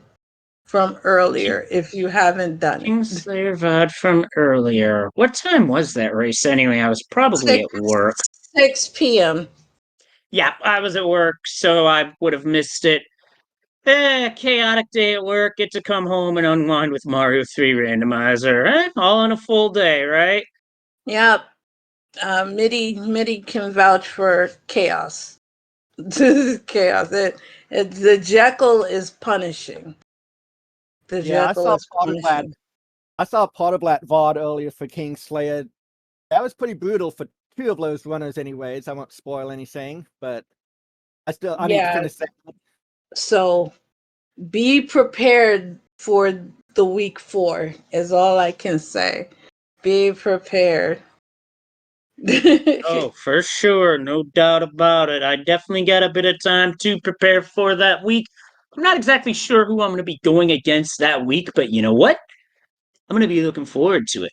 from earlier if you haven't done it. Kingslayer VOD from earlier. What time was that race anyway? I was probably at work. 6 p.m. Yeah, I was at work, so I would have missed it. Chaotic day at work, get to come home and unwind with Mario 3 Randomizer. All on a full day, right? Yep. MIDI can vouch for chaos. Chaos. The Jekyll is punishing. The Jekyll is punishing. I saw Potterblatt VOD earlier for Kingslayer. That was pretty brutal for two of those runners anyways. I won't spoil anything, but I need to finish that. So be prepared for the week 4 is all I can say. Be prepared. Oh, for sure. No doubt about it. I definitely got a bit of time to prepare for that week. I'm not exactly sure who I'm going to be going against that week, but you know what? I'm going to be looking forward to it.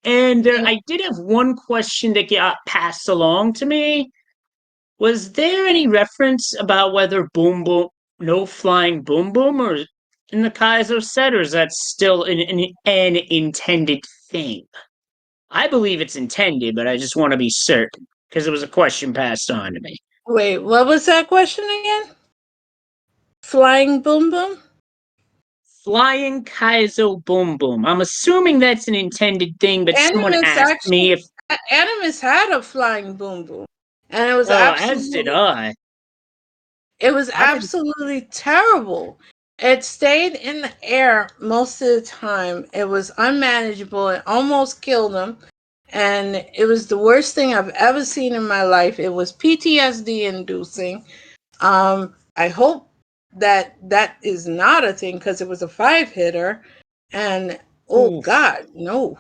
And I did have one question that got passed along to me. Was there any reference about whether Boom Boom, no flying Boom Boom, or in the Kaizo set, or is that still an intended thing? I believe it's intended, but I just want to be certain because it was a question passed on to me. Wait, what was that question again? Flying Boom Boom? Flying Kaizo Boom Boom. I'm assuming that's an intended thing, but someone asked me if Animus had a flying Boom Boom, and it was as did I. It was absolutely terrible. It stayed in the air most of the time. It was unmanageable. It almost killed him. And it was the worst thing I've ever seen in my life. It was PTSD inducing. I hope that is not a thing because it was a 5-hitter. And oh God, no.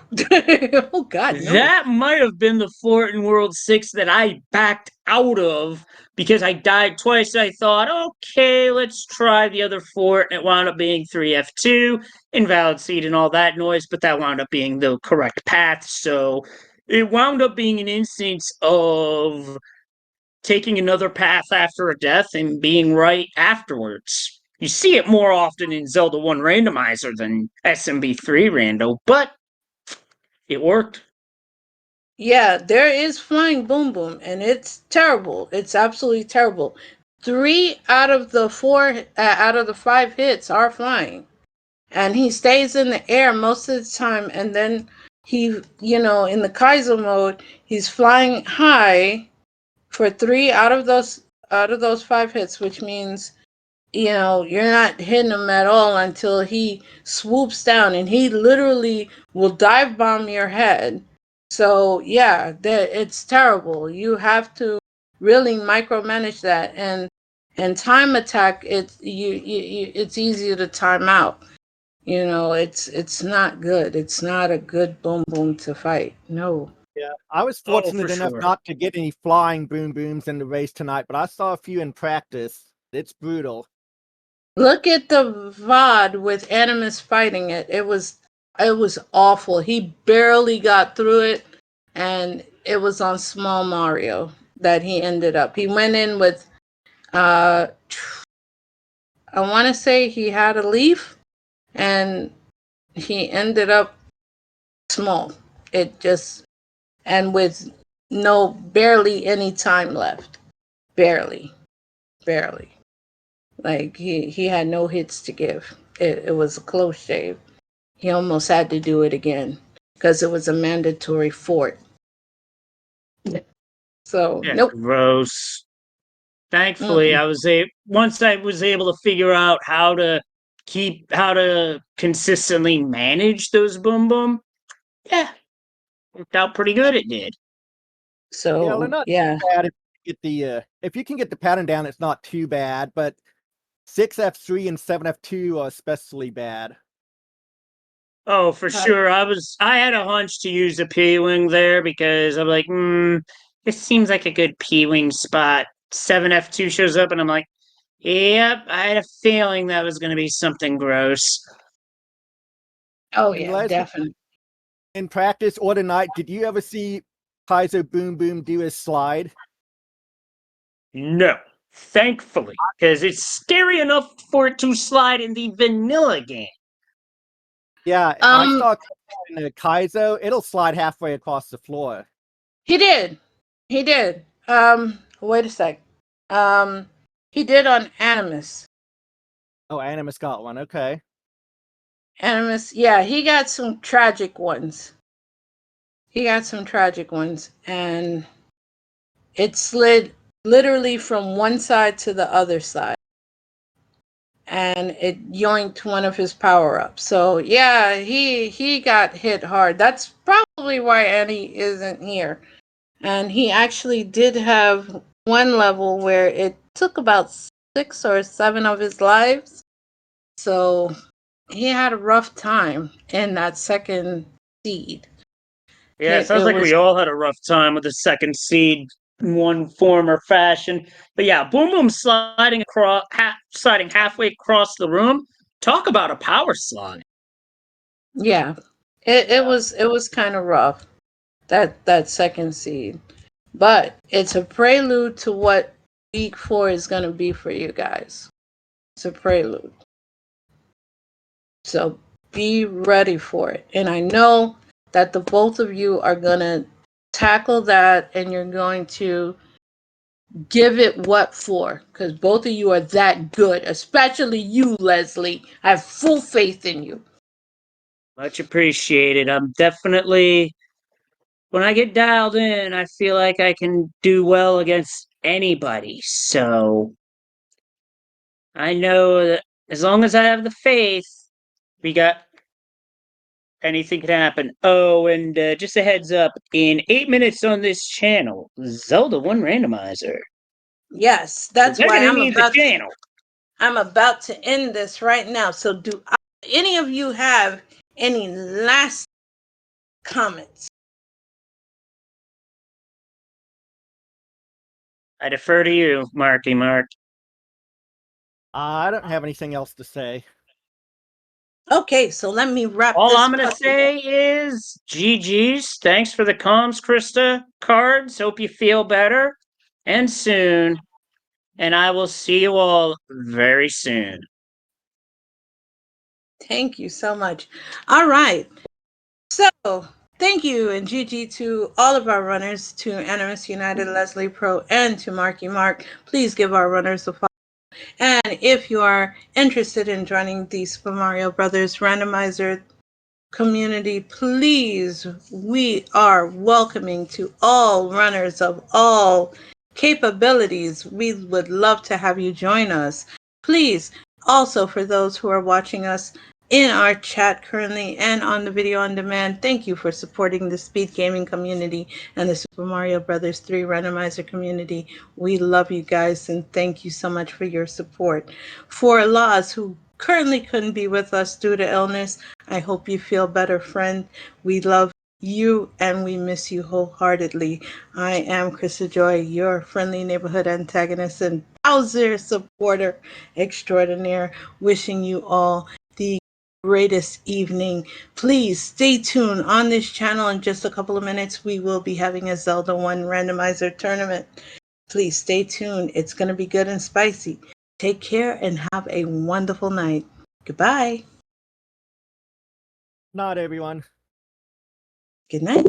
Oh God, no. That might have been the fort in World 6 that I backed out of because I died twice. I thought, okay, let's try the other fort. And it wound up being 3F2, invalid seed and all that noise, but that wound up being the correct path. So it wound up being an instance of taking another path after a death and being right afterwards. You see it more often in Zelda 1 Randomizer than SMB3 Rando, but it worked. Yeah, there is flying Boom Boom, and it's terrible. It's absolutely terrible. 3 out of the 5 hits are flying, and he stays in the air most of the time. And then he, in the Kaizo mode, he's flying high for 3 out of those 5 hits, which means you're not hitting him at all until he swoops down, and he literally will dive bomb your head. So yeah, it's terrible. You have to really micromanage that, and time attack. It's easier to time out. It's not good. It's not a good Boom Boom to fight. No. Yeah, I was fortunate enough not to get any flying Boom Booms in the race tonight, but I saw a few in practice. It's brutal. Look at the VOD with Animus fighting it. It was awful. He barely got through it, and it was on Small Mario that he ended up. He went in with I want to say he had a leaf, and he ended up small. And with barely any time left. Barely. Like he had no hits to give. It was a close shave. He almost had to do it again because it was a mandatory fort. So nope. Gross. Thankfully, once I was able to figure out how to consistently manage those Boom Boom. Yeah, worked out pretty good. It did. So yeah. If you can get the pattern down, it's not too bad, but 6F3 and 7F2 are especially bad. Oh, for sure. I had a hunch to use a P-Wing there because I'm like, this seems like a good P-Wing spot. 7F2 shows up and I'm like, Yep, I had a feeling that was going to be something gross. Oh And yeah, Leslie, definitely. in practice or tonight, did you ever see Kaizo Boom Boom do his slide? No, thankfully, because it's scary enough for it to slide in the vanilla game. Yeah, I saw in the Kaizo, it'll slide halfway across the floor. He did. He did. Wait a sec. He did on Animus. Oh, Animus got one. Okay. Animus, yeah, he got some tragic ones. He got some tragic ones, and it slid literally from one side to the other side. And it yoinked one of his power-ups. So yeah, he got hit hard. That's probably why Annie isn't here. And he actually did have one level where it took about 6 or 7 of his lives. So he had a rough time in that second seed. Yeah, it sounds like we all had a rough time with the second seed in one form or fashion. But yeah, Boom Boom sliding across, sliding halfway across the room. Talk about a power slide. Yeah, it was kind of rough, that second seed, but it's a prelude to what week 4 is going to be for you guys. It's a prelude, so be ready for it. And I know that the both of you are going to tackle that, and you're going to give it what for, because both of you are that good, especially you, Leslie. I have full faith in you. Much appreciated. I'm definitely, when I get dialed in, I feel like I can do well against anybody. So I know that as long as I have the faith, we got anything can happen. Oh, and just a heads up, in 8 minutes on this channel, Zelda 1 Randomizer. Yes, So that's they're why gonna need the channel. I'm about to end this right now. So do any of you have any last comments? I defer to you, MarkyMark. I don't have anything else to say. Okay, so let me wrap All this I'm gonna say is GG's. Thanks for the comms, Krista. Cards. Hope you feel better and soon. And I will see you all very soon. Thank you so much. All right. So thank you and GG to all of our runners, to AnimusUnited, Leslie Pro, and to Marky Mark. Please give our runners a follow. And if you are interested in joining the Super Mario Brothers Randomizer community, please, we are welcoming to all runners of all capabilities. We would love to have you join us. Please, also for those who are watching us in our chat currently and on the video on demand, thank you for supporting the Speed Gaming community and the Super Mario Brothers 3 Randomizer community. We love you guys and thank you so much for your support. For Laz, who currently couldn't be with us due to illness, I hope you feel better, friend. We love you and we miss you wholeheartedly. I am Krista Joy, your friendly neighborhood antagonist and Bowser supporter extraordinaire, wishing you all the greatest evening. Please stay tuned on this channel. In just a couple of minutes, we will be having a Zelda 1 randomizer tournament. Please stay tuned. It's going to be good and spicy. Take care and have a wonderful night. Goodbye. Not everyone. Good night.